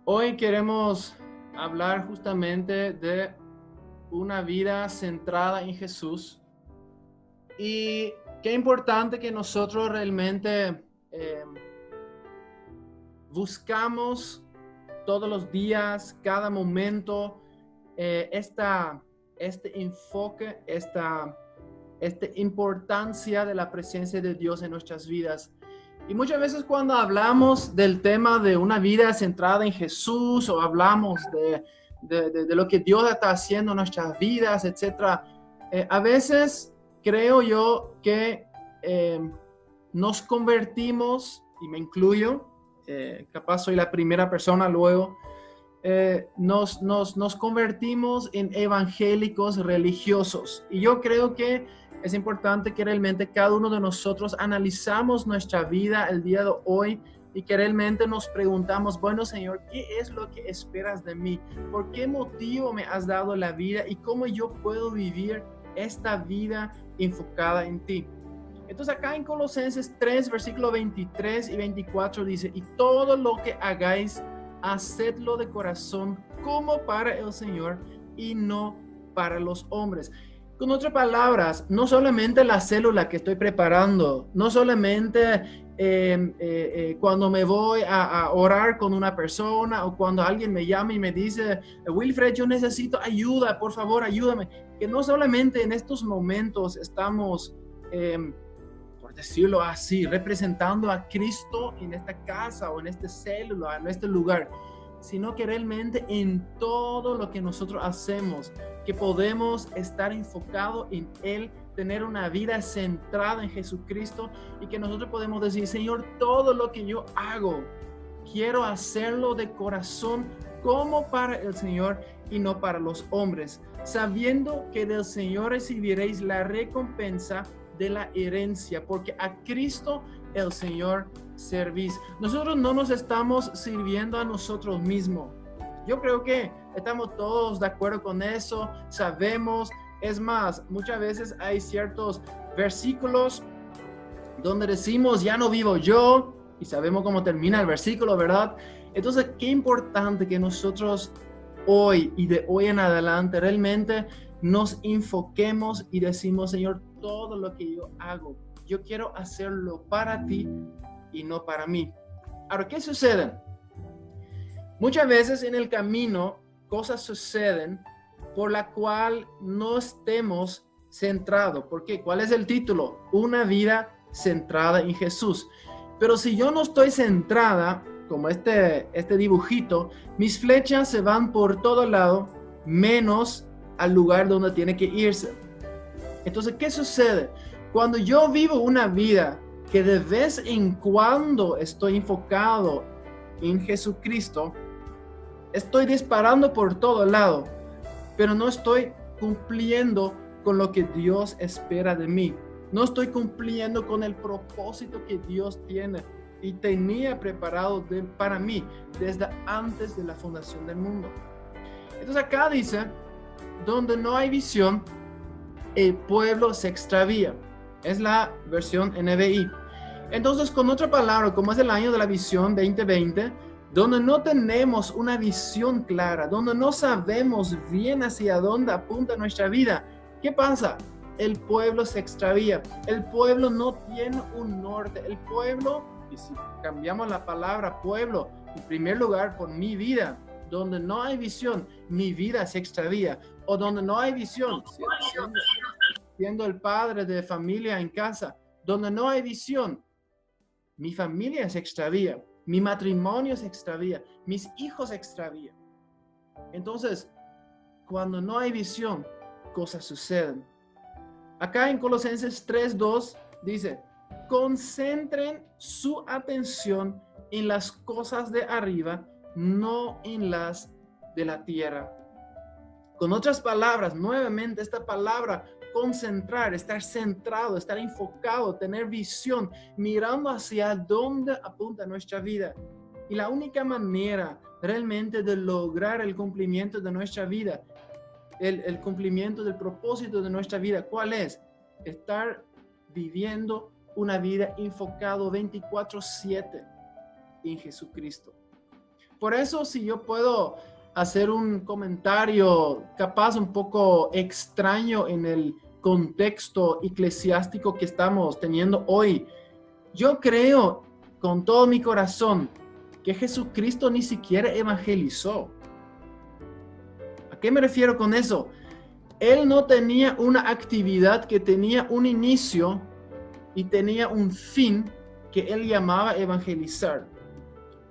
Hoy queremos hablar justamente de una vida centrada en Jesús y qué importante que nosotros realmente eh, buscamos todos los días, cada momento, este enfoque, esta importancia de la presencia de Dios en nuestras vidas. Y muchas veces cuando hablamos del tema de una vida centrada en Jesús o hablamos de lo que Dios está haciendo en nuestras vidas, etcétera, a veces creo yo que eh, nos convertimos, y me incluyo, capaz soy la primera persona luego, nos convertimos en evangélicos religiosos. Y yo creo que es importante que realmente cada uno de nosotros analizamos nuestra vida el día de hoy y que realmente nos preguntamos, bueno, Señor, ¿qué es lo que esperas de mí? ¿Por qué motivo me has dado la vida? ¿Y cómo yo puedo vivir esta vida enfocada en ti? Entonces acá en Colosenses 3, versículo 23 y 24 dice, y todo lo que hagáis, hacedlo de corazón como para el Señor y no para los hombres. Con otras palabras, no solamente la célula que estoy preparando, no solamente cuando me voy a orar con una persona o cuando alguien me llama y me dice, Wilfred, yo necesito ayuda, por favor, ayúdame. Que no solamente en estos momentos estamos, por decirlo así, representando a Cristo en esta casa o en esta célula, en este lugar, sino que realmente en todo lo que nosotros hacemos, que podemos estar enfocados en Él, tener una vida centrada en Jesucristo y que nosotros podemos decir, Señor, todo lo que yo hago, quiero hacerlo de corazón como para el Señor y no para los hombres, sabiendo que del Señor recibiréis la recompensa de la herencia, porque a Cristo el Señor servís. Nosotros no nos estamos sirviendo a nosotros mismos. Yo creo que estamos todos de acuerdo con eso, sabemos. Es más, muchas veces hay ciertos versículos donde decimos, ya no vivo yo, y sabemos cómo termina el versículo, ¿verdad? Entonces, qué importante que nosotros hoy y de hoy en adelante realmente nos enfoquemos y decimos, Señor, todo lo que yo hago, yo quiero hacerlo para ti y no para mí. Ahora, ¿qué sucede? Muchas veces en el camino cosas suceden por la cual no estemos centrados. ¿Por qué? ¿Cuál es el título? Una vida centrada en Jesús. Pero si yo no estoy centrada, como este dibujito, mis flechas se van por todo lado, menos al lugar donde tiene que irse. Entonces, ¿qué sucede? Cuando yo vivo una vida que de vez en cuando estoy enfocado en Jesucristo, estoy disparando por todo lado, pero no estoy cumpliendo con lo que Dios espera de mí. No estoy cumpliendo con el propósito que Dios tiene y tenía preparado para mí desde antes de la fundación del mundo. Entonces acá dice, donde no hay visión, el pueblo se extravía. Es la versión NBI. Entonces, con otra palabra, como es el año de la visión 2020, donde no tenemos una visión clara, donde no sabemos bien hacia dónde apunta nuestra vida, ¿qué pasa? El pueblo se extravía. El pueblo no tiene un norte. El pueblo, y si cambiamos la palabra pueblo, en primer lugar por mi vida, donde no hay visión, mi vida se extravía. O donde no hay visión, siendo el padre de familia en casa, donde no hay visión, mi familia se extravía, mi matrimonio se extravía, mis hijos se extravían. Entonces, cuando no hay visión, cosas suceden. Acá en Colosenses 3:2 dice, concentren su atención en las cosas de arriba, no en las de la tierra. Con otras palabras, nuevamente esta palabra concentrar, estar centrado, estar enfocado, tener visión, mirando hacia dónde apunta nuestra vida. Y la única manera realmente de lograr el cumplimiento de nuestra vida, el cumplimiento del propósito de nuestra vida, ¿cuál es? Estar viviendo una vida enfocado 24/7 en Jesucristo. Por eso, si yo puedo hacer un comentario capaz un poco extraño en el contexto eclesiástico que estamos teniendo hoy, yo creo con todo mi corazón que Jesucristo ni siquiera evangelizó. ¿A qué me refiero con eso? Él no tenía una actividad que tenía un inicio y tenía un fin que él llamaba evangelizar.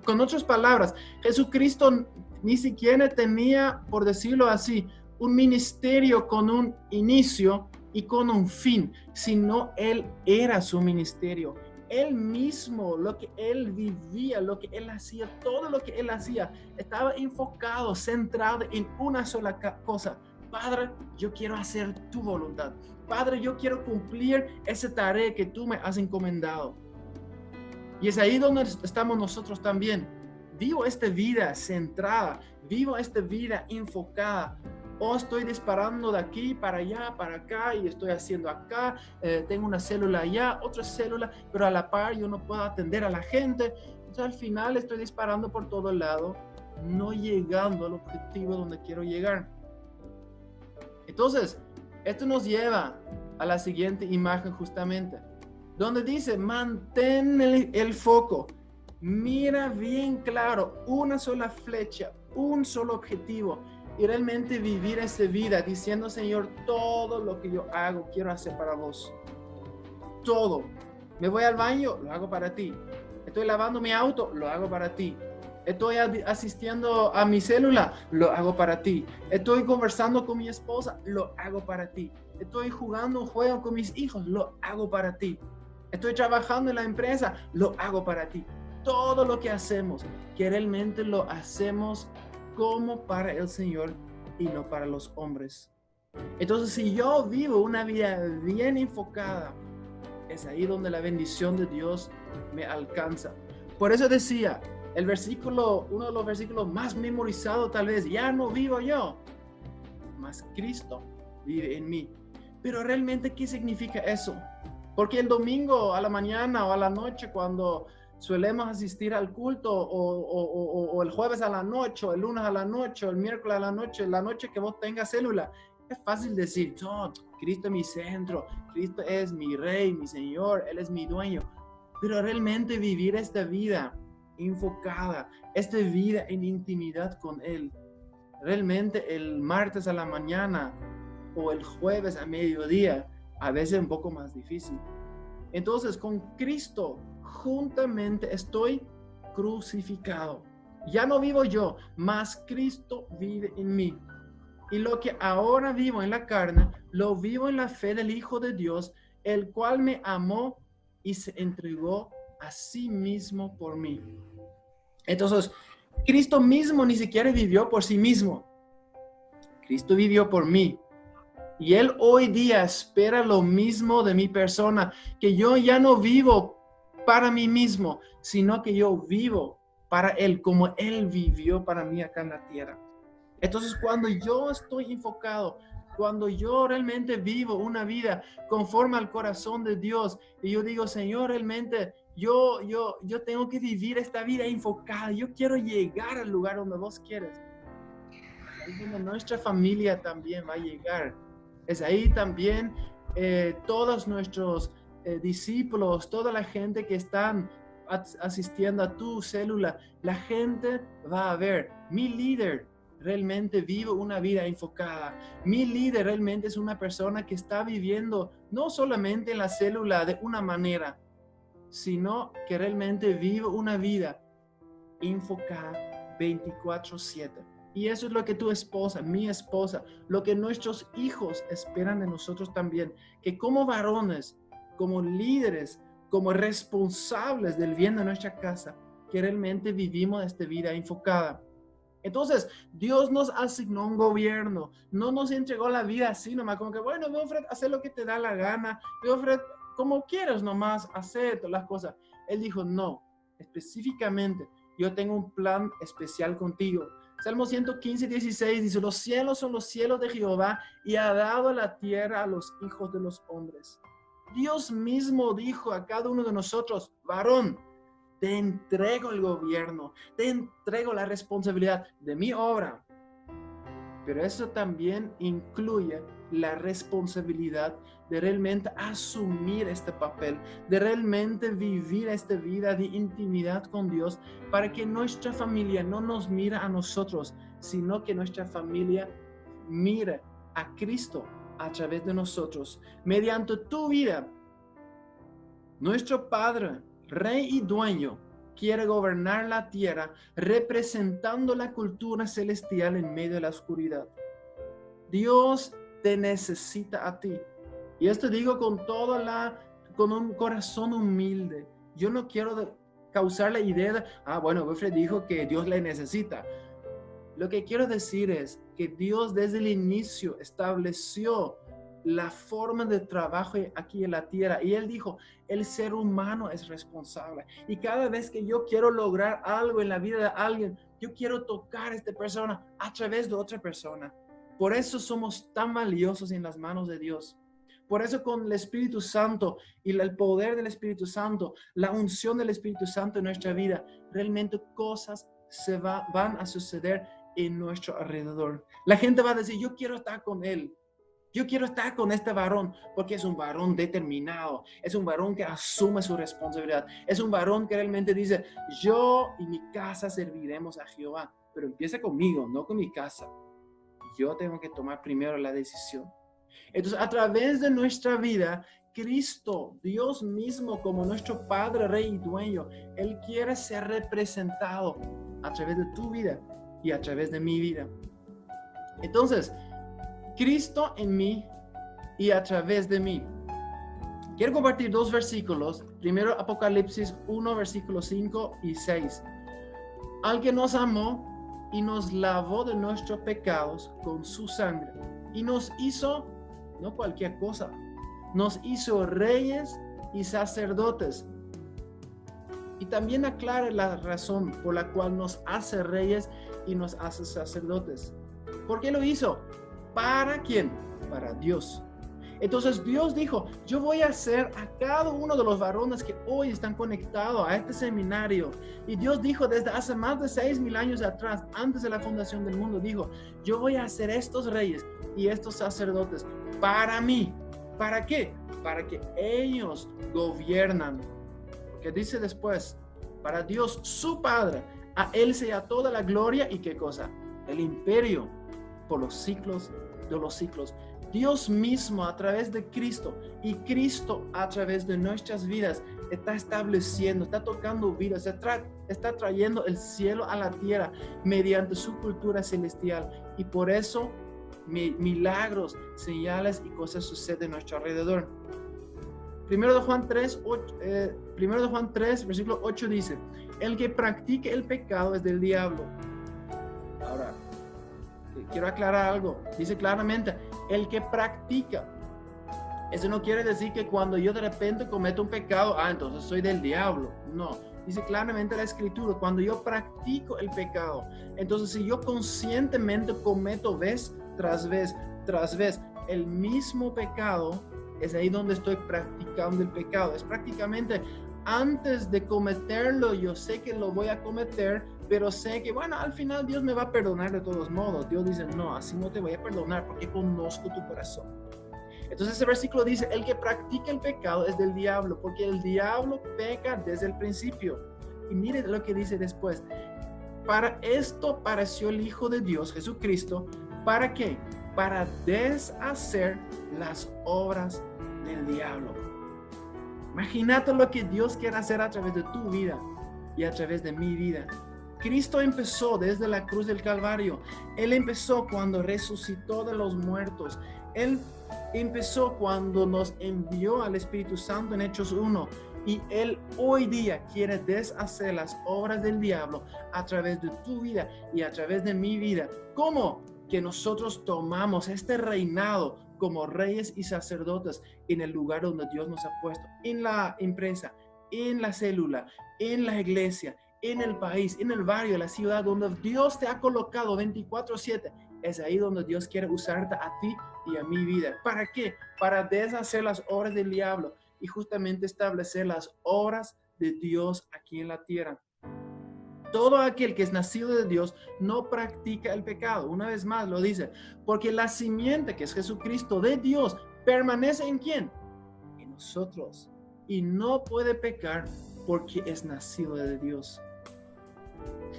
Con otras palabras, Jesucristo ni siquiera tenía, por decirlo así, un ministerio con un inicio y con un fin, sino él era su ministerio. Él mismo, lo que él vivía, lo que él hacía, todo lo que él hacía, estaba enfocado, centrado en una sola cosa. Padre, yo quiero hacer tu voluntad. Padre, yo quiero cumplir esa tarea que tú me has encomendado. Y es ahí donde estamos nosotros también. Vivo esta vida centrada, vivo esta vida enfocada. O estoy disparando de aquí para allá, para acá, y estoy haciendo acá, tengo una célula allá, otra célula, pero a la par yo no puedo atender a la gente. Entonces al final estoy disparando por todo lado, no llegando al objetivo donde quiero llegar. Entonces, esto nos lleva a la siguiente imagen justamente, donde dice, mantén el foco, mira bien claro, una sola flecha, un solo objetivo, y realmente vivir esa vida diciendo, Señor, todo lo que yo hago, quiero hacer para vos. Todo. Me voy al baño, lo hago para ti. Estoy lavando mi auto, lo hago para ti. Estoy asistiendo a mi célula, lo hago para ti. Estoy conversando con mi esposa, lo hago para ti. Estoy jugando un juego con mis hijos, lo hago para ti. Estoy trabajando en la empresa, lo hago para ti. Todo lo que hacemos, que realmente lo hacemos como para el Señor y no para los hombres. Entonces, si yo vivo una vida bien enfocada, es ahí donde la bendición de Dios me alcanza. Por eso decía, el versículo, uno de los versículos más memorizados tal vez, ya no vivo yo, mas Cristo vive en mí. Pero realmente, ¿qué significa eso? Porque el domingo a la mañana o a la noche, cuando solemos asistir al culto, o el jueves a la noche, o el lunes a la noche, o el miércoles a la noche que vos tengas célula, es fácil decir, no, Cristo es mi centro, Cristo es mi rey, mi Señor, Él es mi dueño. Pero realmente vivir esta vida enfocada, esta vida en intimidad con Él, realmente el martes a la mañana o el jueves a mediodía, a veces un poco más difícil. Entonces, con Cristo juntamente estoy crucificado. Ya no vivo yo, mas Cristo vive en mí. Y lo que ahora vivo en la carne, lo vivo en la fe del Hijo de Dios, el cual me amó y se entregó a sí mismo por mí. Entonces, Cristo mismo ni siquiera vivió por sí mismo. Cristo vivió por mí. Y Él hoy día espera lo mismo de mi persona, que yo ya no vivo para mí mismo, sino que yo vivo para Él, como Él vivió para mí acá en la tierra. Entonces, cuando yo estoy enfocado, cuando yo realmente vivo una vida conforme al corazón de Dios, y yo digo, Señor, realmente yo tengo que vivir esta vida enfocada, yo quiero llegar al lugar donde vos quieres. Es donde nuestra familia también va a llegar. Es ahí también todos nuestros discípulos, toda la gente que están asistiendo a tu célula, la gente va a ver, mi líder realmente vive una vida enfocada. Mi líder realmente es una persona que está viviendo no solamente en la célula de una manera, sino que realmente vive una vida enfocada 24/7. Y eso es lo que tu esposa, mi esposa, lo que nuestros hijos esperan de nosotros también, que como varones, como líderes, como responsables del bien de nuestra casa, que realmente vivimos esta vida enfocada. Entonces, Dios nos asignó un gobierno, no nos entregó la vida así nomás, como que, bueno, Wilfred, haz lo que te da la gana, Wilfred, como quieras nomás, hacer todas las cosas. Él dijo, no, específicamente, yo tengo un plan especial contigo. Salmo 115:16 dice, los cielos son los cielos de Jehová y ha dado la tierra a los hijos de los hombres. Dios mismo dijo a cada uno de nosotros, varón, te entrego el gobierno, te entrego la responsabilidad de mi obra. Pero eso también incluye la responsabilidad de realmente asumir este papel, de realmente vivir esta vida de intimidad con Dios, para que nuestra familia no nos mire a nosotros, sino que nuestra familia mire a Cristo a través de nosotros. Mediante tu vida, nuestro Padre, Rey y Dueño, quiere gobernar la tierra representando la cultura celestial en medio de la oscuridad. Dios te necesita a ti. Y esto digo con un corazón humilde. Yo no quiero causar la idea de, bueno, Wilfred dijo que Dios le necesita. Lo que quiero decir es que Dios desde el inicio estableció la forma de trabajo aquí en la tierra. Y Él dijo, el ser humano es responsable. Y cada vez que yo quiero lograr algo en la vida de alguien, yo quiero tocar a esta persona a través de otra persona. Por eso somos tan valiosos en las manos de Dios. Por eso con el Espíritu Santo y el poder del Espíritu Santo, la unción del Espíritu Santo en nuestra vida, realmente cosas van a suceder en nuestro alrededor. La gente va a decir, yo quiero estar con él. Yo quiero estar con este varón porque es un varón determinado, es un varón que asume su responsabilidad, es un varón que realmente dice, yo y mi casa serviremos a Jehová, pero empieza conmigo, no con mi casa. Yo tengo que tomar primero la decisión. Entonces, a través de nuestra vida, Cristo, Dios mismo como nuestro Padre, Rey y Dueño, Él quiere ser representado a través de tu vida y a través de mi vida. Entonces, Cristo en mí y a través de mí. Quiero compartir dos versículos. Primero, Apocalipsis 1, versículos 5 y 6. Al que nos amó y nos lavó de nuestros pecados con su sangre y nos hizo, no cualquier cosa, nos hizo reyes y sacerdotes. Y también aclara la razón por la cual nos hace reyes y nos hace sacerdotes. ¿Por qué lo hizo? ¿Para quién? Para Dios. Entonces Dios dijo, yo voy a hacer a cada uno de los varones que hoy están conectados a este seminario. Y Dios dijo desde hace más de 6,000 años atrás, antes de la fundación del mundo, dijo, yo voy a hacer estos reyes y estos sacerdotes para mí. ¿Para qué? Para que ellos gobiernan. Porque dice después, para Dios su Padre, a Él sea toda la gloria y ¿qué cosa? El imperio por los siglos de los siglos. Dios mismo a través de Cristo y Cristo a través de nuestras vidas está estableciendo, está tocando vidas, está trayendo el cielo a la tierra mediante su cultura celestial. Y por eso milagros, señales y cosas suceden a nuestro alrededor. Primero de Juan 3, versículo 8 dice, el que practique el pecado es del diablo. Ahora, quiero aclarar algo. Dice claramente, el que practica. Eso no quiere decir que cuando yo de repente cometo un pecado, entonces soy del diablo. No, dice claramente la Escritura, cuando yo practico el pecado. Entonces, si yo conscientemente cometo vez tras vez el mismo pecado, es ahí donde estoy practicando el pecado. Es prácticamente antes de cometerlo, yo sé que lo voy a cometer, pero sé que, al final Dios me va a perdonar de todos modos. Dios dice, no, así no te voy a perdonar porque conozco tu corazón. Entonces ese versículo dice, el que practica el pecado es del diablo, porque el diablo peca desde el principio. Y mire lo que dice después. Para esto pareció el Hijo de Dios, Jesucristo. ¿Para qué? Para deshacer las obras del diablo. Imagínate lo que Dios quiere hacer a través de tu vida y a través de mi vida. Cristo empezó desde la cruz del Calvario. Él empezó cuando resucitó de los muertos. Él empezó cuando nos envió al Espíritu Santo en Hechos 1. Y Él hoy día quiere deshacer las obras del diablo a través de tu vida y a través de mi vida. ¿Cómo? Que nosotros tomamos este reinado como reyes y sacerdotes en el lugar donde Dios nos ha puesto. En la empresa, en la célula, en la iglesia, en el país, en el barrio, en la ciudad, donde Dios te ha colocado 24/7. Es ahí donde Dios quiere usarte a ti y a mi vida. ¿Para qué? Para deshacer las obras del diablo y justamente establecer las obras de Dios aquí en la tierra. Todo aquel que es nacido de Dios no practica el pecado. Una vez más lo dice, porque la simiente que es Jesucristo de Dios permanece ¿en quién? En nosotros. Y no puede pecar porque es nacido de Dios.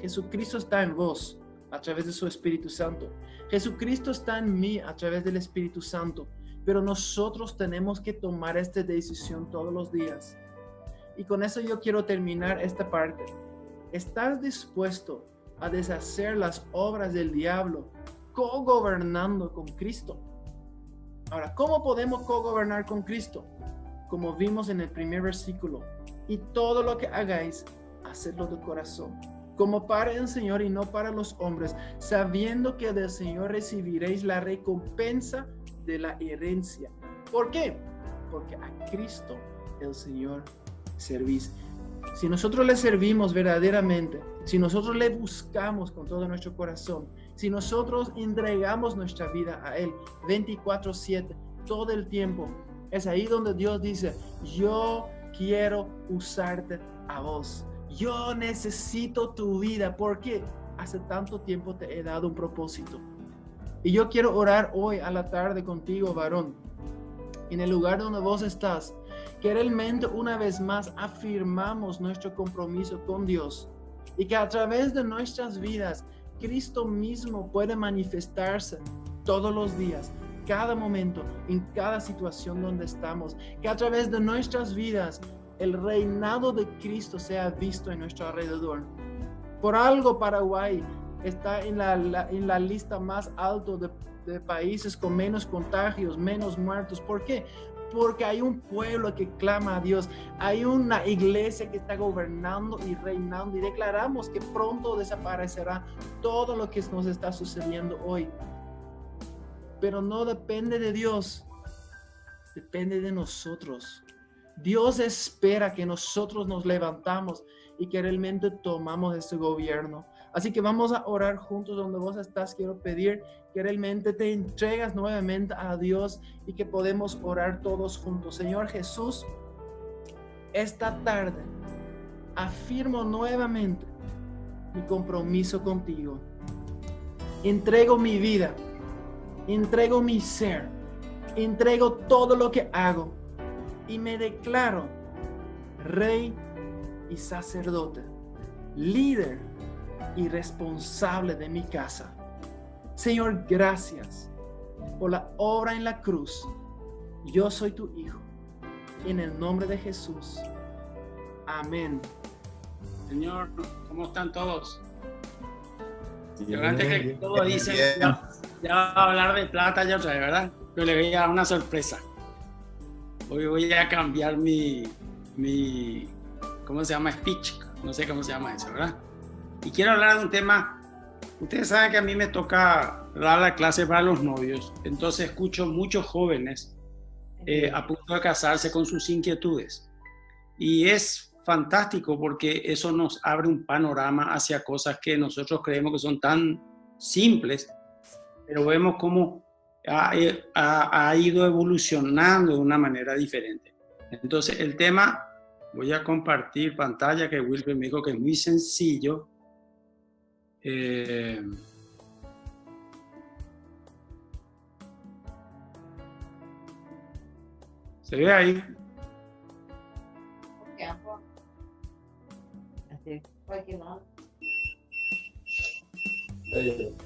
Jesucristo está en vos a través de su Espíritu Santo. Jesucristo está en mí a través del Espíritu Santo. Pero nosotros tenemos que tomar esta decisión todos los días. Y con eso yo quiero terminar esta parte. ¿Estás dispuesto a deshacer las obras del diablo cogobernando con Cristo? Ahora, ¿cómo podemos cogobernar con Cristo? Como vimos en el primer versículo. Y todo lo que hagáis, hacedlo de corazón, como para el Señor y no para los hombres, sabiendo que del Señor recibiréis la recompensa de la herencia. ¿Por qué? Porque a Cristo el Señor servís. Si nosotros le servimos verdaderamente, si nosotros le buscamos con todo nuestro corazón, si nosotros entregamos nuestra vida a Él 24/7, todo el tiempo, es ahí donde Dios dice, yo quiero usarte a vos. Yo necesito tu vida porque hace tanto tiempo te he dado un propósito. Y yo quiero orar hoy a la tarde contigo, varón, en el lugar donde vos estás, que realmente una vez más afirmamos nuestro compromiso con Dios y que a través de nuestras vidas Cristo mismo puede manifestarse todos los días, cada momento, en cada situación donde estamos, que a través de nuestras vidas el reinado de Cristo sea visto en nuestro alrededor. Por algo Paraguay está en la lista más alta de países con menos contagios, menos muertos. ¿Por qué? Porque hay un pueblo que clama a Dios, hay una iglesia que está gobernando y reinando y declaramos que pronto desaparecerá todo lo que nos está sucediendo hoy. Pero no depende de Dios, depende de nosotros. Dios espera que nosotros nos levantamos y que realmente tomamos este gobierno. Así que vamos a orar juntos donde vos estás. Quiero pedir que realmente te entregas nuevamente a Dios y que podemos orar todos juntos. Señor Jesús, esta tarde afirmo nuevamente mi compromiso contigo. Entrego mi vida, entrego mi ser, entrego todo lo que hago y me declaro rey y sacerdote, líder y responsable de mi casa. Señor, gracias por la obra en la cruz. Yo soy tu hijo. En el nombre de Jesús. Amén. Señor, ¿cómo están todos? Yo antes que todo dicen, ya va a hablar de plata ya otra vez, ¿verdad? Yo le voy a dar una sorpresa. Hoy voy a cambiar mi ¿cómo se llama? Speech. No sé cómo se llama eso, ¿verdad? Y quiero hablar de un tema. Ustedes saben que a mí me toca dar la clase para los novios. Entonces escucho muchos jóvenes a punto de casarse con sus inquietudes. Y es fantástico porque eso nos abre un panorama hacia cosas que nosotros creemos que son tan simples, pero vemos cómo ha ido evolucionando de una manera diferente. Entonces el tema, voy a compartir pantalla, que Wilfred me dijo que es muy sencillo. ¿Se ve ahí?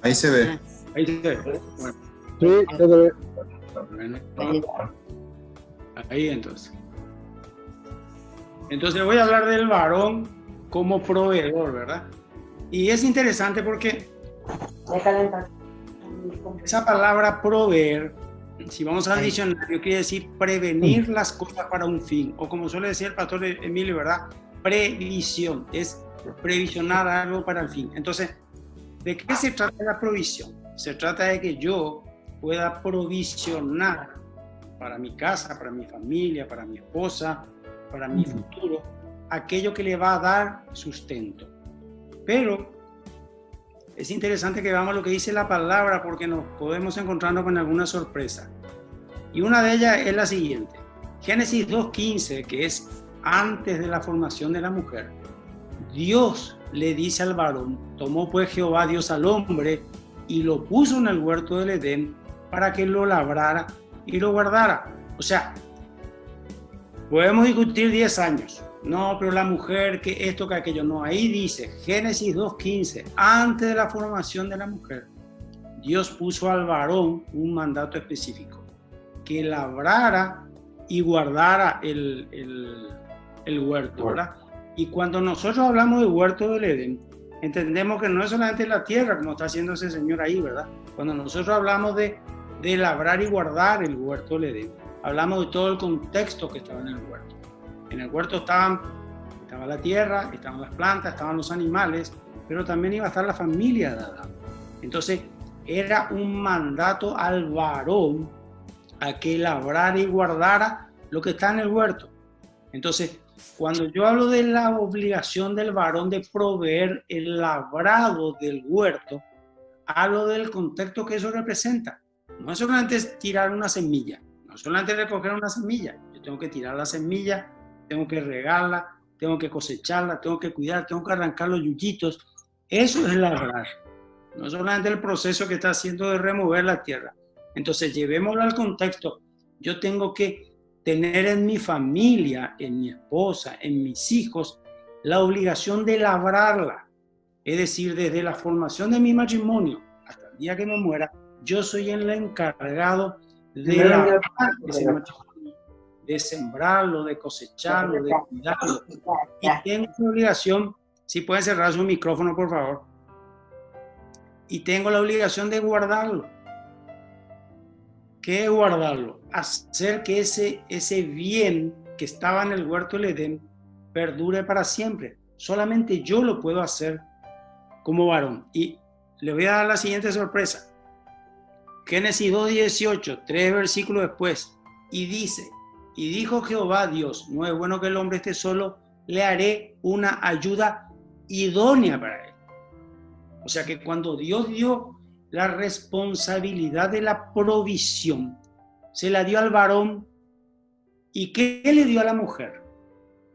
Ahí se ve. Ahí se ve. Bueno. Sí, se ve. Bueno, ahí entonces. Entonces voy a hablar del varón como proveedor, ¿verdad? Y es interesante porque esa palabra proveer, si vamos al diccionario, quiere decir prevenir las cosas para un fin, o como suele decir el pastor Emilio, ¿verdad? Previsión, es previsionar algo para el fin. Entonces, ¿de qué se trata la provisión? Se trata de que yo pueda provisionar para mi casa, para mi familia, para mi esposa, para mi futuro, aquello que le va a dar sustento. Pero es interesante que veamos lo que dice la palabra, porque nos podemos encontrarnos con alguna sorpresa. Y una de ellas es la siguiente. Génesis 2:15, que es antes de la formación de la mujer, Dios le dice al varón: tomó pues Jehová Dios al hombre y lo puso en el huerto del Edén para que lo labrara y lo guardara. O sea, podemos discutir 10 años. No, pero la mujer, que esto, que aquello. No, ahí dice, Génesis 2:15, antes de la formación de la mujer, Dios puso al varón un mandato específico: que labrara y guardara el huerto, ¿verdad? Y cuando nosotros hablamos del huerto del Edén, entendemos que no es solamente la tierra, como está haciendo ese señor ahí, ¿verdad? Cuando nosotros hablamos de labrar y guardar el huerto del Edén, hablamos de todo el contexto que estaba en el huerto. En el huerto estaba la tierra, estaban las plantas, estaban los animales, pero también iba a estar la familia de Adán. Entonces, era un mandato al varón a que labrara y guardara lo que está en el huerto. Entonces, cuando yo hablo de la obligación del varón de proveer el labrado del huerto, hablo del contexto que eso representa. No es solamente tirar una semilla, no es solamente recoger una semilla. Yo tengo que tirar la semilla, tengo que regarla, tengo que cosecharla, tengo que cuidar, tengo que arrancar los yuyitos. Eso es labrar. No es solamente el proceso que está haciendo de remover la tierra. Entonces, llevémoslo al contexto. Yo tengo que tener en mi familia, en mi esposa, en mis hijos, la obligación de labrarla. Es decir, desde la formación de mi matrimonio hasta el día que me muera, yo soy el encargado de labrar ese matrimonio, de sembrarlo, de cosecharlo, de cuidarlo. Y tengo la obligación, si pueden cerrar su micrófono, por favor. Y tengo la obligación de guardarlo. ¿Qué es guardarlo? Hacer que ese bien que estaba en el huerto del Edén perdure para siempre. Solamente yo lo puedo hacer como varón. Y le voy a dar la siguiente sorpresa. Génesis 2:18, 3 versículos después, y dice: y dijo Jehová Dios, no es bueno que el hombre esté solo, le haré una ayuda idónea para él. O sea que cuando Dios dio la responsabilidad de la provisión, se la dio al varón. ¿Y qué le dio a la mujer?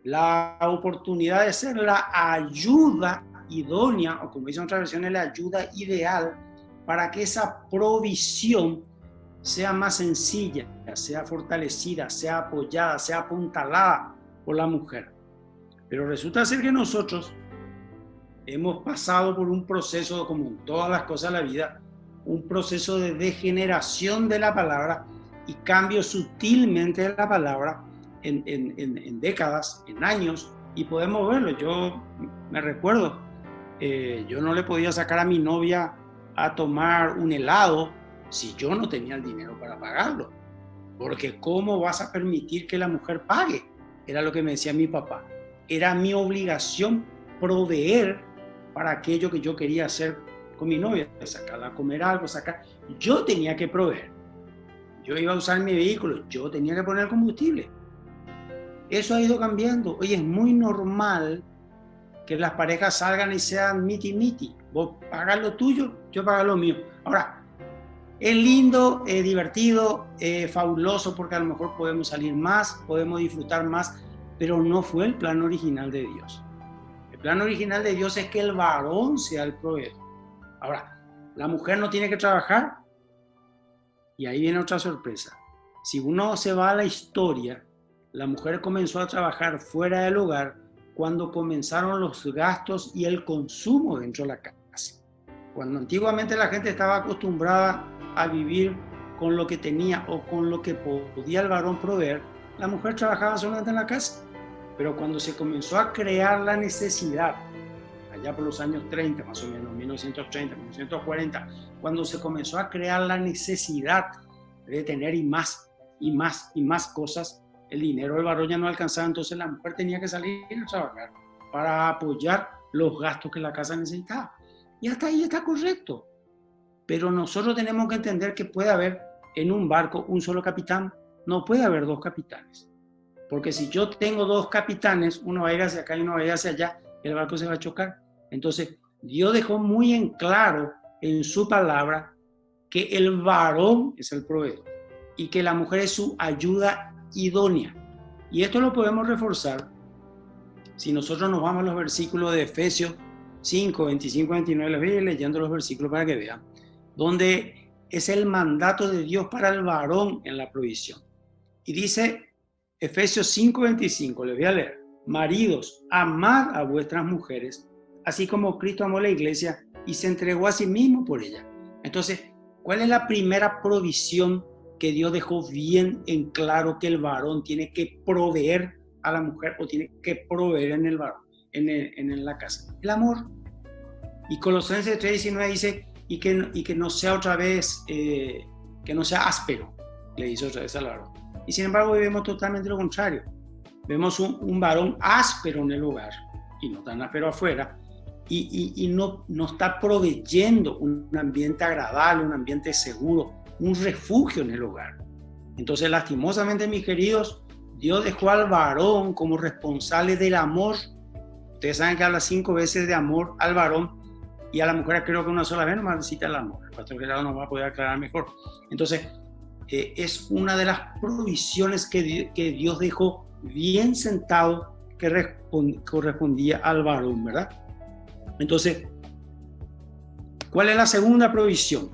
La oportunidad de ser la ayuda idónea, o como dicen otras versiones, la ayuda ideal, para que esa provisión sea más sencilla, sea fortalecida, sea apoyada, sea apuntalada por la mujer. Pero resulta ser que nosotros hemos pasado por un proceso, como en todas las cosas de la vida, un proceso de degeneración de la palabra y cambio sutilmente de la palabra en décadas, en años, y podemos verlo. Yo me recuerdo, yo no le podía sacar a mi novia a tomar un helado si yo no tenía el dinero para pagarlo, porque ¿cómo vas a permitir que la mujer pague? Era lo que me decía mi papá. Era mi obligación proveer para aquello que yo quería hacer con mi novia, sacarla a comer algo, yo tenía que proveer. Yo iba a usar mi vehículo, yo tenía que poner combustible. Eso ha ido cambiando. Hoy es muy normal que las parejas salgan y sean miti-miti. Vos pagas lo tuyo, yo pago lo mío. Ahora, es lindo, es divertido, es fabuloso, porque a lo mejor podemos salir más, podemos disfrutar más, pero no fue el plan original de Dios. El plan original de Dios es que el varón sea el proveedor. Ahora, la mujer no tiene que trabajar. Y ahí viene otra sorpresa. Si uno se va a la historia, la mujer comenzó a trabajar fuera del hogar cuando comenzaron los gastos y el consumo dentro de la casa. Cuando antiguamente la gente estaba acostumbrada a vivir con lo que tenía o con lo que podía el varón proveer, la mujer trabajaba solamente en la casa. Pero cuando se comenzó a crear la necesidad, allá por los años 30, más o menos, 1930, 1940, cuando se comenzó a crear la necesidad de tener y más cosas, el dinero del varón ya no alcanzaba, entonces la mujer tenía que salir a trabajar para apoyar los gastos que la casa necesitaba. Y hasta ahí está correcto. Pero nosotros tenemos que entender que puede haber en un barco un solo capitán, no puede haber dos capitanes. Porque si yo tengo dos capitanes, uno va a ir hacia acá y uno va a ir hacia allá, el barco se va a chocar. Entonces, Dios dejó muy en claro en su palabra que el varón es el proveedor y que la mujer es su ayuda idónea. Y esto lo podemos reforzar Si nosotros nos vamos a los versículos de Efesios 5, 25, 29, les voy a ir leyendo los versículos para que vean, donde es el mandato de Dios para el varón en la provisión. Y dice Efesios 5, 25, les voy a leer: maridos, amad a vuestras mujeres, así como Cristo amó la iglesia y se entregó a sí mismo por ella. Entonces, ¿cuál es la primera provisión que Dios dejó bien en claro que el varón tiene que proveer a la mujer o tiene que proveer en el varón, en la casa? El amor. Y Colosenses 3:19 dice, y que no sea otra vez, que no sea áspero, le dice otra vez al varón. Y sin embargo vemos totalmente lo contrario. Vemos un varón áspero en el hogar y no tan áspero afuera, y no está proveyendo un ambiente agradable, un ambiente seguro, un refugio en el hogar. Entonces, lastimosamente, mis queridos, Dios dejó al varón como responsable del amor. Ustedes saben que habla 5 veces de amor al varón, y a la mujer creo que una sola vez nomás necesita el amor. El pastor Gerardo nos va a poder aclarar mejor. Entonces, es una de las provisiones que Dios dejó bien sentado, que correspondía al varón, ¿verdad? Entonces, ¿cuál es la segunda provisión?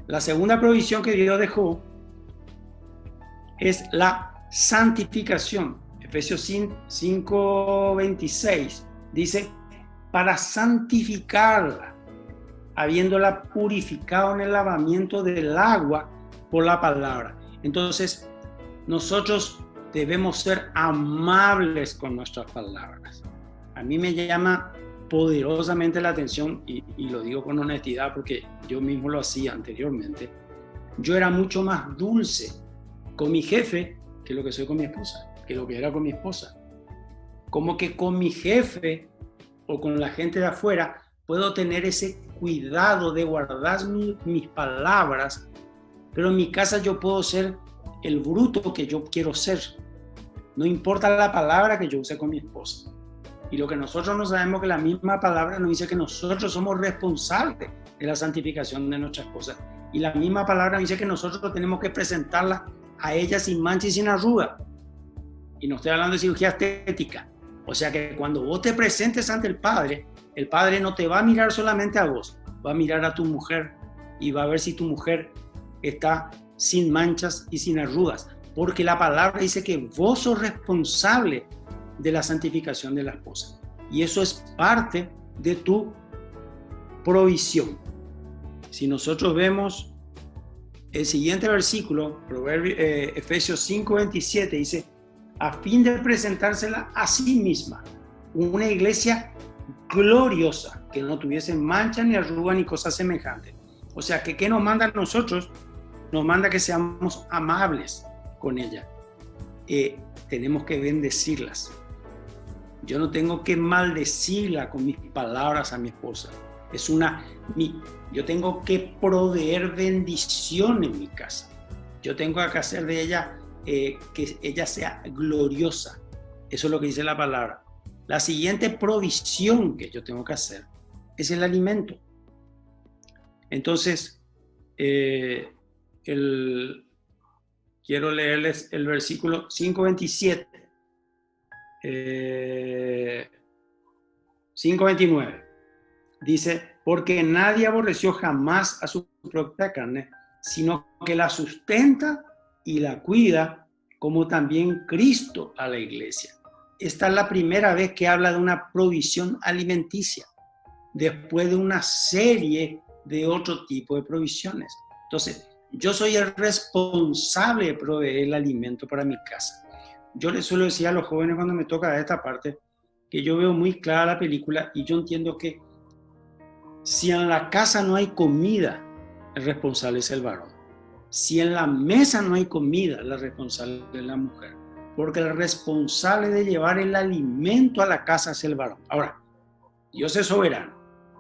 La segunda provisión que Dios dejó es la santificación. Efesios 5:26 dice, para santificarla, habiéndola purificado en el lavamiento del agua por la palabra. Entonces, nosotros debemos ser amables con nuestras palabras. A mí me llama poderosamente la atención, y lo digo con honestidad porque yo mismo lo hacía anteriormente. Yo era mucho más dulce con mi jefe que lo que soy con mi esposa, que lo que era con mi esposa. Como que con mi jefe o con la gente de afuera puedo tener ese cuidado de guardar mis palabras, pero en mi casa yo puedo ser el bruto que yo quiero ser. No importa la palabra que yo use con mi esposa. Y lo que nosotros no sabemos, que la misma palabra nos dice que nosotros somos responsables de la santificación de nuestra esposa. Y la misma palabra nos dice que nosotros tenemos que presentarla a ella sin mancha y sin arruga. Y no estoy hablando de cirugía estética. O sea que cuando vos te presentes ante el Padre no te va a mirar solamente a vos, va a mirar a tu mujer y va a ver si tu mujer está sin manchas y sin arrugas. Porque la palabra dice que vos sos responsable de la santificación de la esposa. Y eso es parte de tu provisión. Si nosotros vemos el siguiente versículo, Efesios 5:27, dice, a fin de presentársela a sí misma, una iglesia gloriosa, que no tuviese mancha ni arruga ni cosa semejante. O sea, que ¿qué nos manda a nosotros? Nos manda que seamos amables con ella. Tenemos que bendecirlas. Yo no tengo que maldecirla con mis palabras a mi esposa. Yo tengo que proveer bendición en mi casa. Yo tengo que hacer de ella que ella sea gloriosa. Eso es lo que dice la palabra. La siguiente provisión que yo tengo que hacer es el alimento. Entonces, quiero leerles el versículo 5:27. 5:29 dice, porque nadie aborreció jamás a su propia carne, sino que la sustenta y la cuida, como también Cristo a la iglesia. Esta es la primera vez que habla de una provisión alimenticia, después de una serie de otro tipo de provisiones. Entonces, yo soy el responsable de proveer el alimento para mi casa. Yo les suelo decir a los jóvenes cuando me toca esta parte, que yo veo muy clara la película y yo entiendo que si en la casa no hay comida, el responsable es el varón. Si en la mesa no hay comida, la responsable es la mujer. Porque el responsable de llevar el alimento a la casa es el varón. Ahora, Dios es soberano.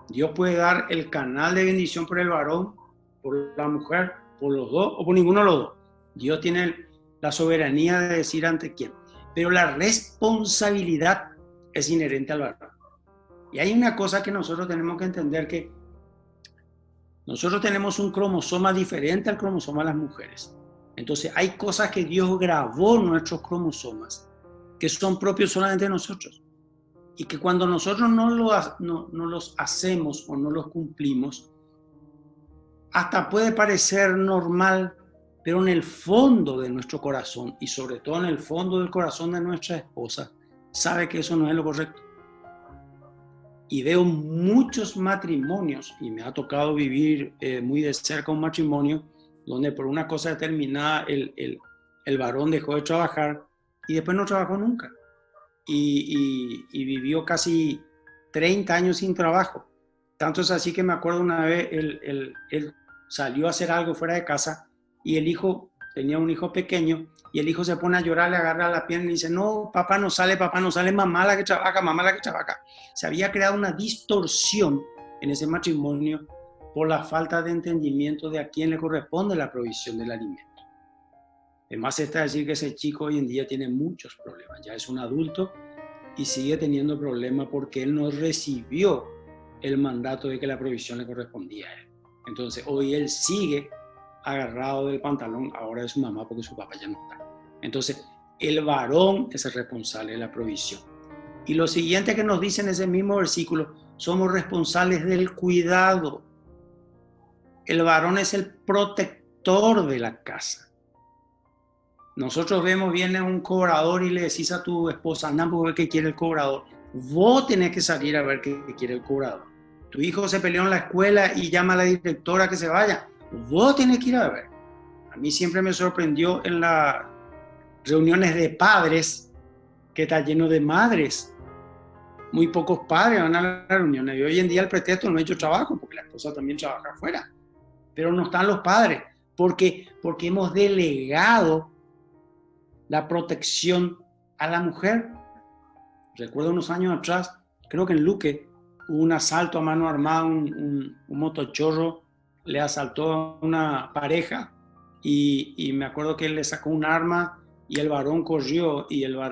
Dios puede dar el canal de bendición por el varón, por la mujer, por los dos o por ninguno de los dos. Dios tiene la soberanía de decir ante quién. Pero la responsabilidad es inherente al varón. Y hay una cosa que nosotros tenemos que entender, que nosotros tenemos un cromosoma diferente al cromosoma de las mujeres. Entonces hay cosas que Dios grabó en nuestros cromosomas que son propios solamente de nosotros. y que cuando nosotros no los hacemos o no los cumplimos, hasta puede parecer normal, pero en el fondo de nuestro corazón y sobre todo en el fondo del corazón de nuestra esposa, sabe que eso no es lo correcto. Y veo muchos matrimonios, y me ha tocado vivir muy de cerca un matrimonio, donde por una cosa determinada el varón dejó de trabajar y después no trabajó nunca. Y vivió casi 30 años sin trabajo. Tanto es así que me acuerdo una vez, él salió a hacer algo fuera de casa y el hijo, tenía un hijo pequeño, y el hijo se pone a llorar, le agarra la pierna y dice, no, papá no sale, mamá la que trabaja, mamá la que trabaja. Se había creado una distorsión en ese matrimonio por la falta de entendimiento de a quién le corresponde la provisión del alimento. Además está decir que ese chico hoy en día tiene muchos problemas, ya es un adulto y sigue teniendo problemas porque él no recibió el mandato de que la provisión le correspondía a él. Entonces hoy él sigue agarrado del pantalón ahora de su mamá porque su papá ya no está. Entonces el varón es el responsable de la provisión. Y lo siguiente que nos dice en ese mismo versículo, somos responsables del cuidado. El varón es el protector de la casa. Nosotros vemos, viene un cobrador y le decís a tu esposa, anda por ver qué quiere el cobrador. Vos tenés que salir a ver qué quiere el cobrador. Tu hijo se peleó en la escuela y llama a la directora que se vaya. Vos tenés que ir a ver. A mí siempre me sorprendió en las reuniones de padres que está lleno de madres. Muy pocos padres van a las reuniones. Y hoy en día el pretexto no he hecho trabajo, porque la esposa también trabaja afuera. Pero no están los padres, porque hemos delegado la protección a la mujer. Recuerdo unos años atrás, creo que en Luque, hubo un asalto a mano armada, un motochorro le asaltó a una pareja y me acuerdo que él le sacó un arma y el varón corrió y el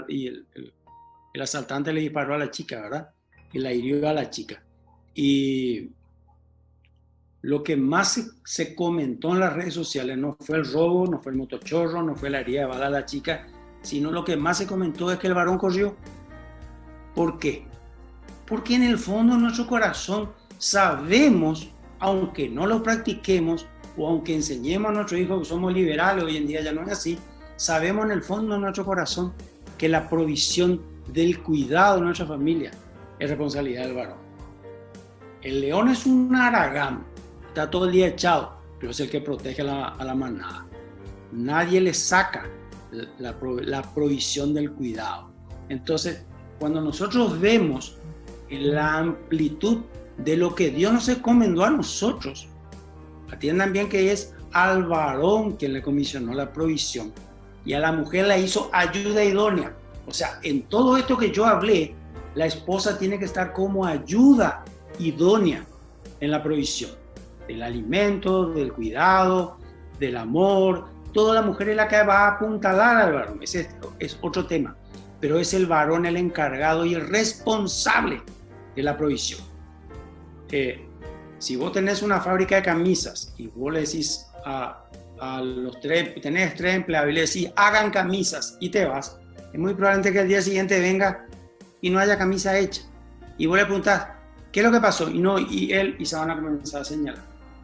asaltante le disparó a la chica, ¿verdad? Y la hirió a la chica. Y lo que más se comentó en las redes sociales no fue el robo, no fue el motochorro, no fue la herida de bala a la chica, sino lo que más se comentó es que el varón corrió. ¿Por qué? Porque en el fondo de nuestro corazón sabemos, aunque no lo practiquemos o aunque enseñemos a nuestros hijos que somos liberales, hoy en día ya no es así, sabemos en el fondo de nuestro corazón que la provisión del cuidado de nuestra familia es responsabilidad del varón. El león es un haragán, está todo el día echado, pero es el que protege a la manada. Nadie le saca la provisión del cuidado. Entonces, cuando nosotros vemos la amplitud de lo que Dios nos encomendó a nosotros, atiendan bien que es al varón quien le comisionó la provisión y a la mujer la hizo ayuda idónea. O sea, en todo esto que yo hablé, la esposa tiene que estar como ayuda idónea en la provisión del alimento, del cuidado, del amor. Toda la mujer es la que va a apuntalar al varón. Ese es otro tema, pero es el varón el encargado y el responsable de la provisión. Si vos tenés una fábrica de camisas y vos le decís a los tenés 3 empleados y le decís hagan camisas y te vas, es muy probable que al día siguiente venga y no haya camisa hecha. Y vos le preguntás, ¿qué es lo que pasó? Y se van a comenzar a señalar.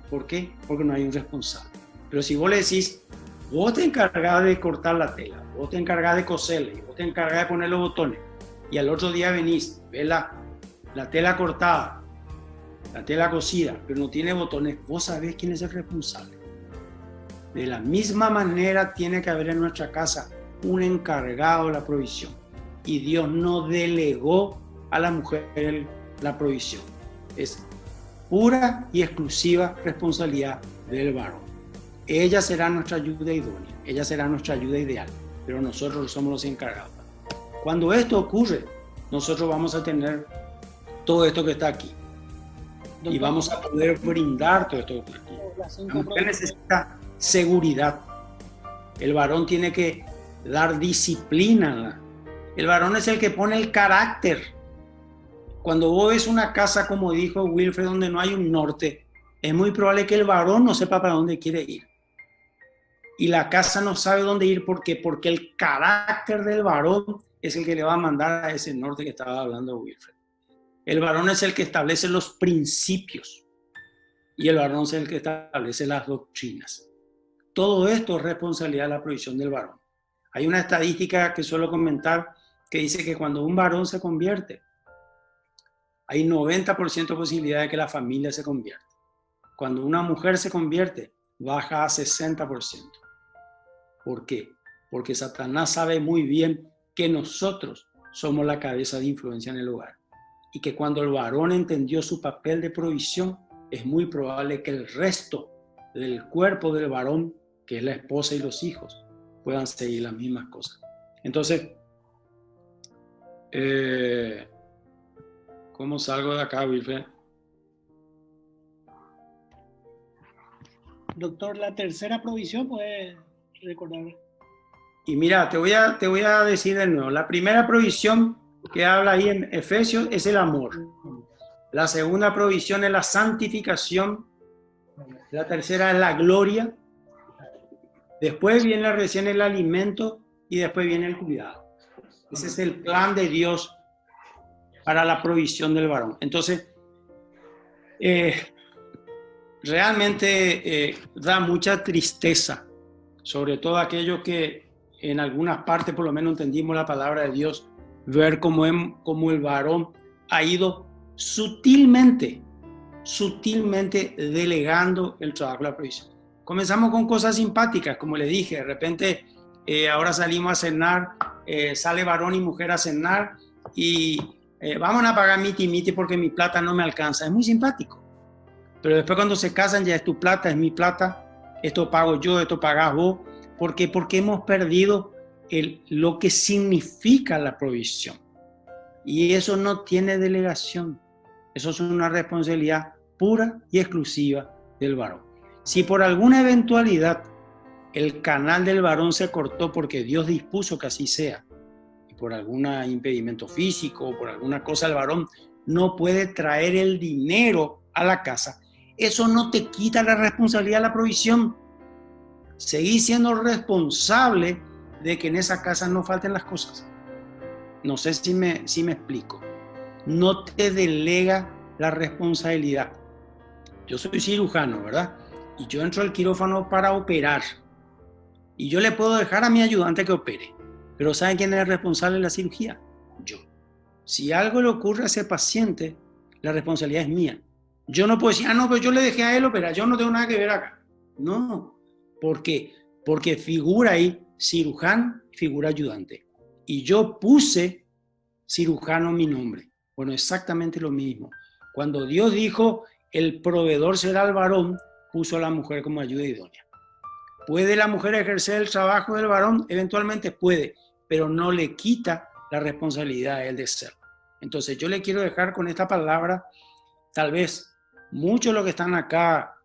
¿Por qué? Porque no hay un responsable. Pero si vos le decís, vos te encargás de cortar la tela, vos te encargás de coserle, vos te encargás de poner los botones, y al otro día venís, ves la tela cortada, la tela cosida, pero no tiene botones, vos sabés quién es el responsable. De la misma manera tiene que haber en nuestra casa un encargado de la provisión. Y Dios no delegó a la mujer la provisión. Es pura y exclusiva responsabilidad del varón. Ella será nuestra ayuda idónea, ella será nuestra ayuda ideal, pero nosotros somos los encargados. Cuando esto ocurre, nosotros vamos a tener todo esto que está aquí. Y vamos a poder brindar todo esto que está aquí. La mujer necesita seguridad. El varón tiene que dar disciplina. El varón es el que pone el carácter. Cuando vos ves una casa, como dijo Wilfred, donde no hay un norte, es muy probable que el varón no sepa para dónde quiere ir. Y la casa no sabe dónde ir. ¿Por qué? Porque el carácter del varón es el que le va a mandar a ese norte que estaba hablando Wilfred. El varón es el que establece los principios y el varón es el que establece las doctrinas. Todo esto es responsabilidad de la provisión del varón. Hay una estadística que suelo comentar que dice que cuando un varón se convierte, hay 90% de posibilidad de que la familia se convierta. Cuando una mujer se convierte, baja a 60%. ¿Por qué? Porque Satanás sabe muy bien que nosotros somos la cabeza de influencia en el hogar. Y que cuando el varón entendió su papel de provisión, es muy probable que el resto del cuerpo del varón, que es la esposa y los hijos, puedan seguir las mismas cosas. Entonces, ¿cómo salgo de acá, Wilfred? Doctor, la tercera provisión, ¿puede recordar? Y mira, te voy a decir de nuevo. La primera provisión que habla ahí en Efesios es el amor. La segunda provisión es la santificación. La tercera es la gloria. Después viene recién el alimento y después viene el cuidado. Ese es el plan de Dios para la provisión del varón. Entonces, realmente da mucha tristeza, sobre todo aquellos que en algunas partes por lo menos entendimos la palabra de Dios, ver cómo el varón ha ido sutilmente delegando el trabajo de la provisión. Comenzamos con cosas simpáticas, como le dije, de repente ahora salimos a cenar, sale varón y mujer a cenar y vamos a pagar miti porque mi plata no me alcanza. Es muy simpático. Pero después cuando se casan ya es tu plata, es mi plata, esto pago yo, esto pagás vos. ¿Por qué? Porque hemos perdido lo que significa la provisión. Y eso no tiene delegación. Eso es una responsabilidad pura y exclusiva del varón. Si por alguna eventualidad el canal del varón se cortó porque Dios dispuso que así sea, y por algún impedimento físico o por alguna cosa el varón no puede traer el dinero a la casa, eso no te quita la responsabilidad de la provisión. Seguís siendo responsable de que en esa casa no falten las cosas. No sé si me explico. No te delega la responsabilidad. Yo soy cirujano, ¿verdad? Y yo entro al quirófano para operar. Y yo le puedo dejar a mi ayudante que opere. Pero ¿saben quién es el responsable de la cirugía? Yo. Si algo le ocurre a ese paciente, la responsabilidad es mía. Yo no puedo decir, no, pero yo le dejé a él operar, yo no tengo nada que ver acá. No. ¿Por qué? Porque figura ahí cirujano, figura ayudante. Y yo puse cirujano mi nombre. Bueno, exactamente lo mismo. Cuando Dios dijo, el proveedor será el varón, puso a la mujer como ayuda idónea. ¿Puede la mujer ejercer el trabajo del varón? Eventualmente puede, pero no le quita la responsabilidad a él de serlo. Entonces yo le quiero dejar con esta palabra, tal vez muchos de los que están acá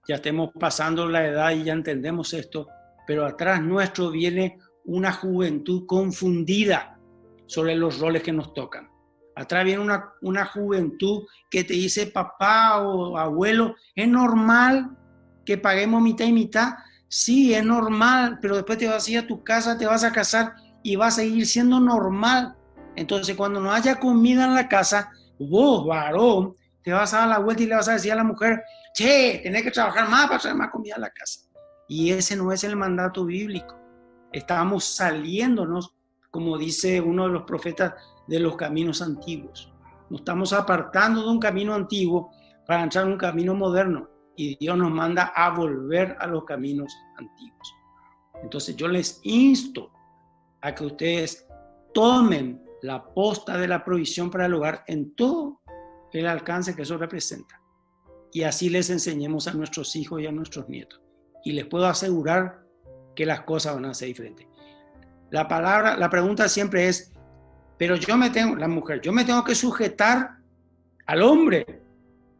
ya estemos pasando la edad y ya entendemos esto, pero atrás nuestro viene una juventud confundida sobre los roles que nos tocan. Atrás viene una juventud que te dice, papá o abuelo, ¿es normal que paguemos mitad y mitad? Sí, es normal, pero después te vas a ir a tu casa, te vas a casar y va a seguir siendo normal. Entonces, cuando no haya comida en la casa, vos, varón, te vas a dar la vuelta y le vas a decir a la mujer, che, tenés que trabajar más para traer más comida a la casa. Y ese no es el mandato bíblico. Estamos saliéndonos, como dice uno de los profetas, de los caminos antiguos. Nos estamos apartando de un camino antiguo para entrar en un camino moderno. Y Dios nos manda a volver a los caminos antiguos. Entonces yo les insto a que ustedes tomen la posta de la provisión para el hogar en todo el alcance que eso representa. Y así les enseñemos a nuestros hijos y a nuestros nietos. Y les puedo asegurar que las cosas van a ser diferentes. La pregunta siempre es, pero la mujer, yo me tengo que sujetar al hombre.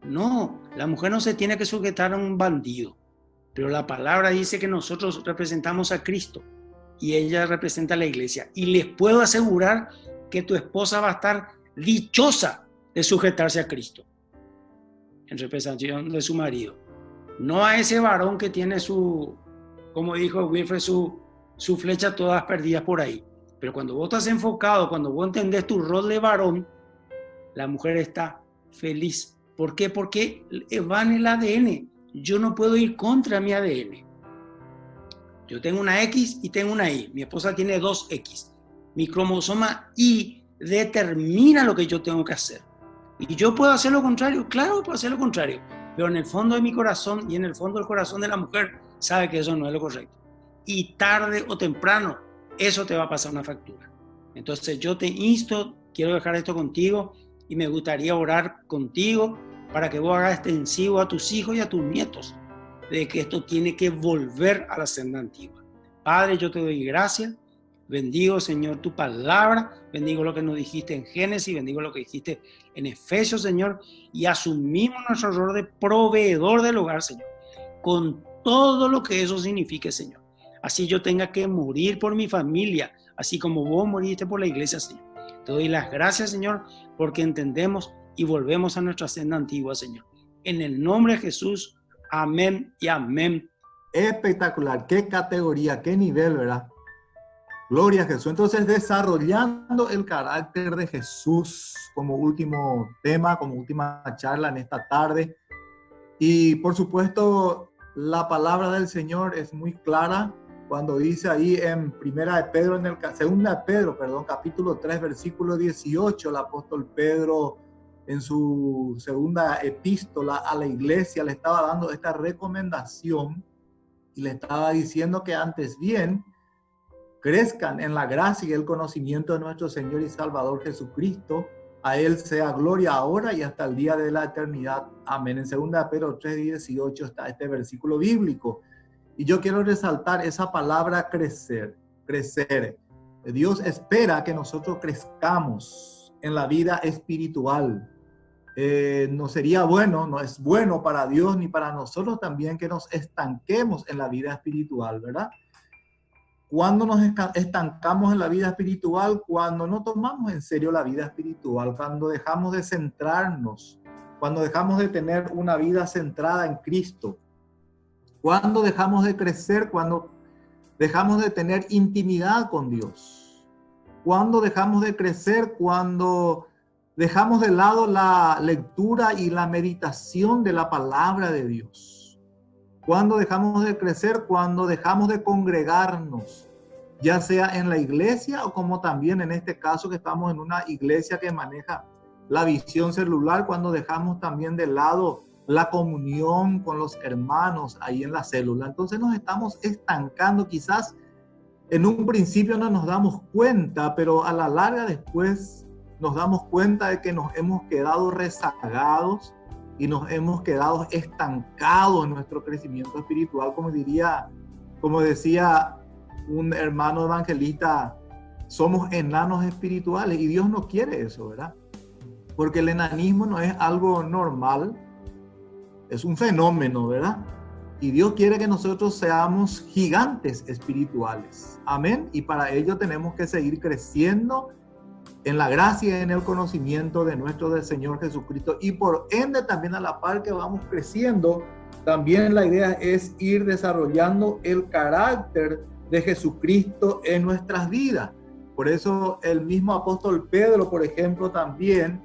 No, la mujer no se tiene que sujetar a un bandido. Pero la palabra dice que nosotros representamos a Cristo y ella representa a la iglesia. Y les puedo asegurar que tu esposa va a estar dichosa de sujetarse a Cristo en representación de su marido. No a ese varón que tiene como dijo Wilfred, su flecha todas perdidas por ahí. Pero cuando vos estás enfocado, cuando vos entendés tu rol de varón, la mujer está feliz. ¿Por qué? Porque va en el ADN. Yo no puedo ir contra mi ADN. Yo tengo una X y tengo una Y. Mi esposa tiene 2 X. Mi cromosoma Y determina lo que yo tengo que hacer. ¿Y yo puedo hacer lo contrario? Claro que puedo hacer lo contrario. Pero en el fondo de mi corazón y en el fondo del corazón de la mujer sabe que eso no es lo correcto. Y tarde o temprano eso te va a pasar una factura. Entonces yo te insto, quiero dejar esto contigo y me gustaría orar contigo para que vos hagas extensivo a tus hijos y a tus nietos de que esto tiene que volver a la senda antigua. Padre, yo te doy gracias. Bendigo, Señor, tu palabra. Bendigo lo que nos dijiste en Génesis. Bendigo lo que dijiste en Efesios, Señor. Y asumimos nuestro rol de proveedor del hogar, Señor. Con todo lo que eso signifique, Señor. Así yo tenga que morir por mi familia. Así como vos moriste por la iglesia, Señor. Te doy las gracias, Señor, porque entendemos y volvemos a nuestra senda antigua, Señor. En el nombre de Jesús. Amén y amén. Espectacular. Qué categoría, qué nivel, ¿verdad? Gloria a Jesús. Entonces, desarrollando el carácter de Jesús como último tema, como última charla en esta tarde. Y por supuesto, la palabra del Señor es muy clara cuando dice ahí en Segunda de Pedro, capítulo 3, versículo 18, el apóstol Pedro en su segunda epístola a la iglesia le estaba dando esta recomendación y le estaba diciendo que antes bien crezcan en la gracia y el conocimiento de nuestro Señor y Salvador Jesucristo. A Él sea gloria ahora y hasta el día de la eternidad. Amén. En 2 Pedro 3:18 está este versículo bíblico. Y yo quiero resaltar esa palabra crecer, crecer. Dios espera que nosotros crezcamos en la vida espiritual. No sería bueno, no es bueno para Dios ni para nosotros también que nos estanquemos en la vida espiritual, ¿verdad? Cuando nos estancamos en la vida espiritual, cuando no tomamos en serio la vida espiritual, cuando dejamos de centrarnos, cuando dejamos de tener una vida centrada en Cristo, cuando dejamos de crecer, cuando dejamos de tener intimidad con Dios, cuando dejamos de crecer, cuando dejamos de lado la lectura y la meditación de la palabra de Dios. Cuando dejamos de crecer, cuando dejamos de congregarnos, ya sea en la iglesia o como también en este caso que estamos en una iglesia que maneja la visión celular, cuando dejamos también de lado la comunión con los hermanos ahí en la célula. Entonces nos estamos estancando. Quizás en un principio no nos damos cuenta, pero a la larga después nos damos cuenta de que nos hemos quedado rezagados y nos hemos quedado estancados en nuestro crecimiento espiritual, como decía un hermano evangelista, somos enanos espirituales y Dios no quiere eso, ¿verdad? Porque el enanismo no es algo normal, es un fenómeno, ¿verdad? Y Dios quiere que nosotros seamos gigantes espirituales. Amén. Y para ello tenemos que seguir creciendo en la gracia y en el conocimiento de nuestro Señor Jesucristo. Y por ende también a la par que vamos creciendo, también la idea es ir desarrollando el carácter de Jesucristo en nuestras vidas. Por eso el mismo apóstol Pedro, por ejemplo, también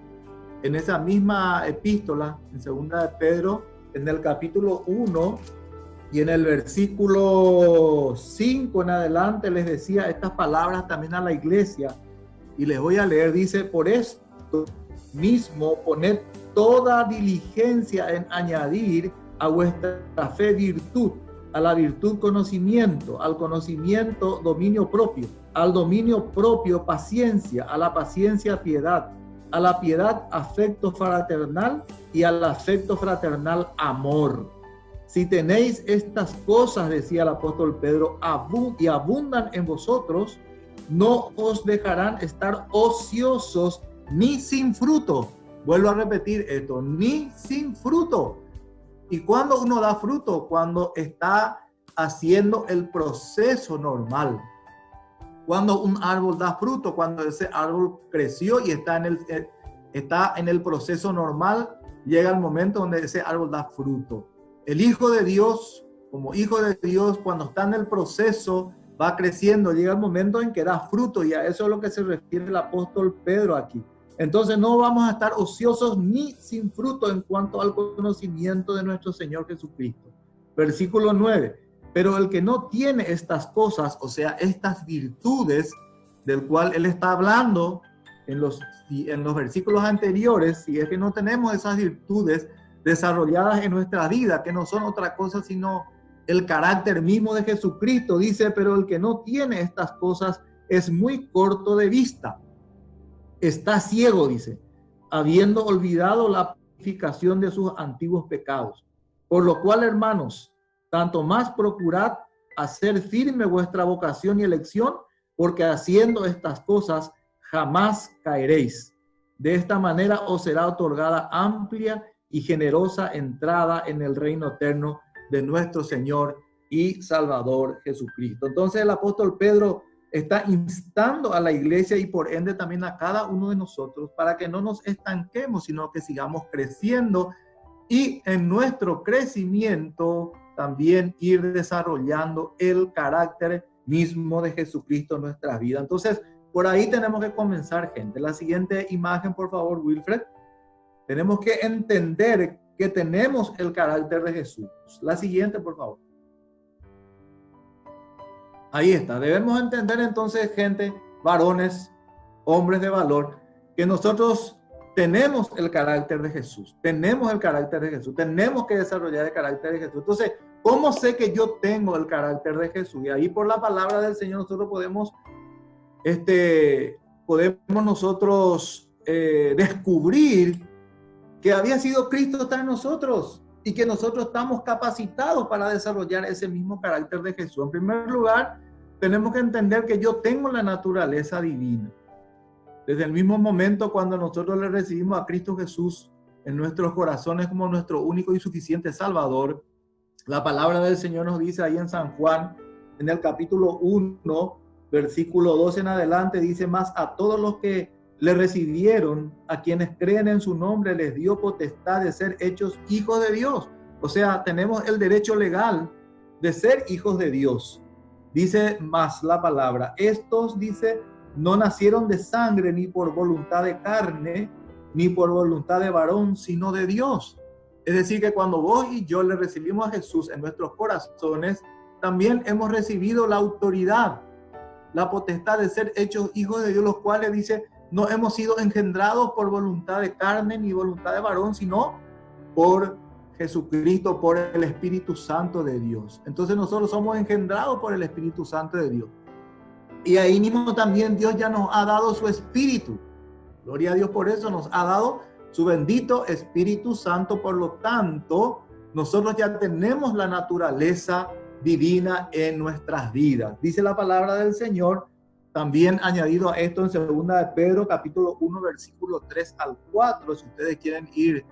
en esa misma epístola, en 2 de Pedro, en el capítulo 1 y en el versículo 5 en adelante, les decía estas palabras también a la iglesia. Y les voy a leer, dice, por esto mismo poned toda diligencia en añadir a vuestra fe virtud, a la virtud conocimiento, al conocimiento dominio propio, al dominio propio paciencia, a la paciencia piedad, a la piedad afecto fraternal y al afecto fraternal amor. Si tenéis estas cosas, decía el apóstol Pedro, y abundan en vosotros, no os dejarán estar ociosos ni sin fruto. Vuelvo a repetir esto, ni sin fruto. ¿Y cuando uno da fruto? Cuando está haciendo el proceso normal. Cuando un árbol da fruto, cuando ese árbol creció y está en el proceso normal, llega el momento donde ese árbol da fruto. El Hijo de Dios, como Hijo de Dios, cuando está en el proceso va creciendo, llega el momento en que da fruto, y a eso es lo que se refiere el apóstol Pedro aquí. Entonces no vamos a estar ociosos ni sin fruto en cuanto al conocimiento de nuestro Señor Jesucristo. Versículo 9. Pero el que no tiene estas cosas, o sea, estas virtudes del cual él está hablando en los versículos anteriores, si es que no tenemos esas virtudes desarrolladas en nuestra vida, que no son otra cosa sino el carácter mismo de Jesucristo, dice, pero el que no tiene estas cosas es muy corto de vista, está ciego, dice, habiendo olvidado la purificación de sus antiguos pecados. Por lo cual, hermanos, tanto más procurad hacer firme vuestra vocación y elección, porque haciendo estas cosas jamás caeréis. De esta manera os será otorgada amplia y generosa entrada en el reino eterno de nuestro Señor y Salvador Jesucristo. Entonces el apóstol Pedro está instando a la iglesia y por ende también a cada uno de nosotros para que no nos estanquemos, sino que sigamos creciendo y en nuestro crecimiento también ir desarrollando el carácter mismo de Jesucristo en nuestras vidas. Entonces, por ahí tenemos que comenzar, gente. La siguiente imagen, por favor, Wilfred. Tenemos que entender que tenemos el carácter de Jesús. La siguiente, por favor. Ahí está. Debemos entender entonces, gente, varones, hombres de valor, que nosotros tenemos el carácter de Jesús. Tenemos el carácter de Jesús. Tenemos que desarrollar el carácter de Jesús. Entonces, ¿cómo sé que yo tengo el carácter de Jesús? Y ahí por la palabra del Señor nosotros podemos nosotros descubrir que había sido Cristo tras nosotros y que nosotros estamos capacitados para desarrollar ese mismo carácter de Jesús. En primer lugar, tenemos que entender que yo tengo la naturaleza divina. Desde el mismo momento cuando nosotros le recibimos a Cristo Jesús en nuestros corazones como nuestro único y suficiente Salvador, la palabra del Señor nos dice ahí en San Juan, en el capítulo 1, versículo 12 en adelante, dice, más a todos los que le recibieron, a quienes creen en su nombre, les dio potestad de ser hechos hijos de Dios. O sea, tenemos el derecho legal de ser hijos de Dios. Dice más la palabra, estos, dice, no nacieron de sangre, ni por voluntad de carne, ni por voluntad de varón, sino de Dios. Es decir, que cuando vos y yo le recibimos a Jesús en nuestros corazones, también hemos recibido la autoridad, la potestad de ser hechos hijos de Dios, los cuales, dice, no hemos sido engendrados por voluntad de carne ni voluntad de varón, sino por Jesucristo, por el Espíritu Santo de Dios. Entonces nosotros somos engendrados por el Espíritu Santo de Dios. Y ahí mismo también Dios ya nos ha dado su Espíritu. Gloria a Dios por eso, nos ha dado su bendito Espíritu Santo. Por lo tanto, nosotros ya tenemos la naturaleza divina en nuestras vidas. Dice la palabra del Señor, también añadido a esto en 2 de Pedro, capítulo 1, versículo 3 al 4. Si ustedes quieren ir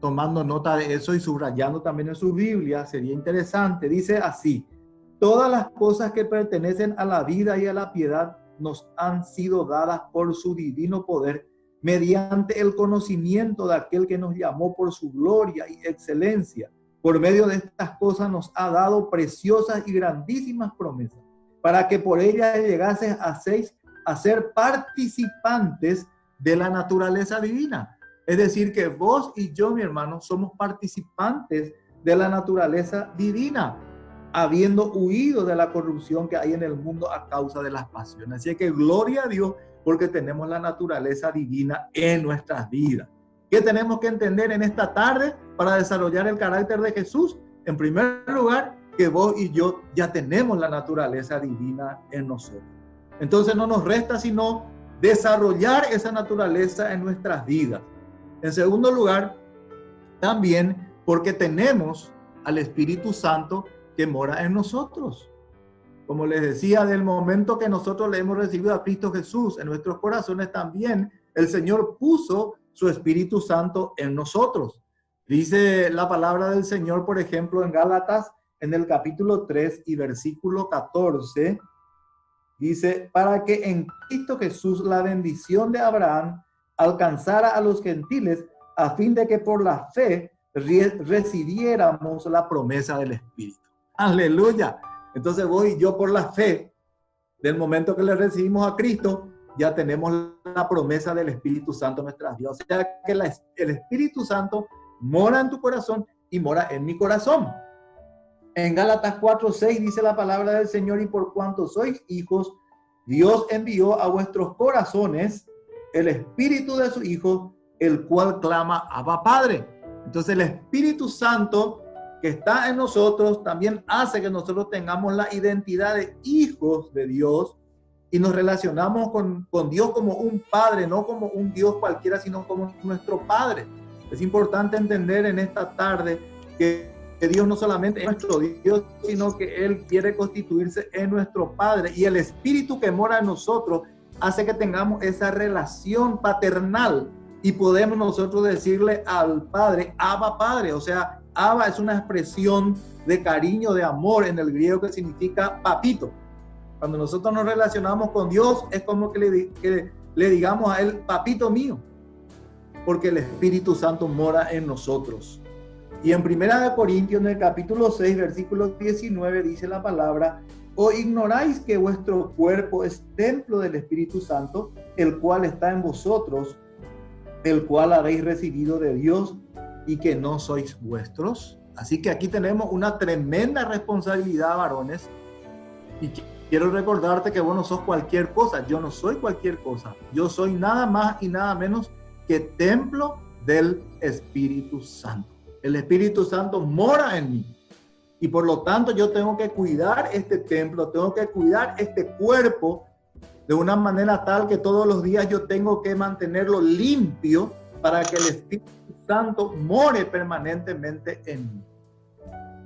tomando nota de eso y subrayando también en su Biblia, sería interesante. Dice así, todas las cosas que pertenecen a la vida y a la piedad nos han sido dadas por su divino poder, mediante el conocimiento de aquel que nos llamó por su gloria y excelencia. Por medio de estas cosas nos ha dado preciosas y grandísimas promesas, para que por ellas llegases a ser participantes de la naturaleza divina. Es decir, que vos y yo, mi hermano, somos participantes de la naturaleza divina, habiendo huido de la corrupción que hay en el mundo a causa de las pasiones. Así que gloria a Dios, porque tenemos la naturaleza divina en nuestras vidas. ¿Qué tenemos que entender en esta tarde para desarrollar el carácter de Jesús? En primer lugar, que vos y yo ya tenemos la naturaleza divina en nosotros. Entonces no nos resta sino desarrollar esa naturaleza en nuestras vidas. En segundo lugar, también porque tenemos al Espíritu Santo que mora en nosotros. Como les decía, del momento que nosotros le hemos recibido a Cristo Jesús en nuestros corazones, también el Señor puso su Espíritu Santo en nosotros. Dice la palabra del Señor, por ejemplo, en Gálatas, en el capítulo 3 y versículo 14, dice, para que en Cristo Jesús la bendición de Abraham alcanzara a los gentiles, a fin de que por la fe recibiéramos la promesa del Espíritu. Aleluya. Entonces vos y yo por la fe Del momento que le recibimos a Cristo, ya tenemos la promesa del Espíritu Santo en nuestras vidas. O sea que el Espíritu Santo mora en tu corazón y mora en mi corazón. En Gálatas 4:6 dice la palabra del Señor: y por cuanto sois hijos, Dios envió a vuestros corazones el Espíritu de su Hijo, el cual clama: Abba, Padre. Entonces el Espíritu Santo que está en nosotros también hace que nosotros tengamos la identidad de hijos de Dios y nos relacionamos con Dios como un Padre, no como un Dios cualquiera, sino como nuestro Padre. Es importante entender en esta tarde que Dios no solamente es nuestro Dios, sino que Él quiere constituirse en nuestro Padre, y el Espíritu que mora en nosotros hace que tengamos esa relación paternal y podemos nosotros decirle al Padre: Abba, Padre. O sea, Abba es una expresión de cariño, de amor en el griego, que significa papito. Cuando nosotros nos relacionamos con Dios es como que le digamos a Él: papito mío, porque el Espíritu Santo mora en nosotros. Y en 1 Corintios, en el capítulo 6, versículo 19, dice la palabra: ¿o ignoráis que vuestro cuerpo es templo del Espíritu Santo, el cual está en vosotros, el cual habéis recibido de Dios, y que no sois vuestros? Así que aquí tenemos una tremenda responsabilidad, varones. Y quiero recordarte que vos no sos cualquier cosa. Yo no soy cualquier cosa. Yo soy nada más y nada menos que templo del Espíritu Santo. El Espíritu Santo mora en mí. Y por lo tanto yo tengo que cuidar este templo, tengo que cuidar este cuerpo de una manera tal que todos los días yo tengo que mantenerlo limpio para que el Espíritu Santo more permanentemente en mí.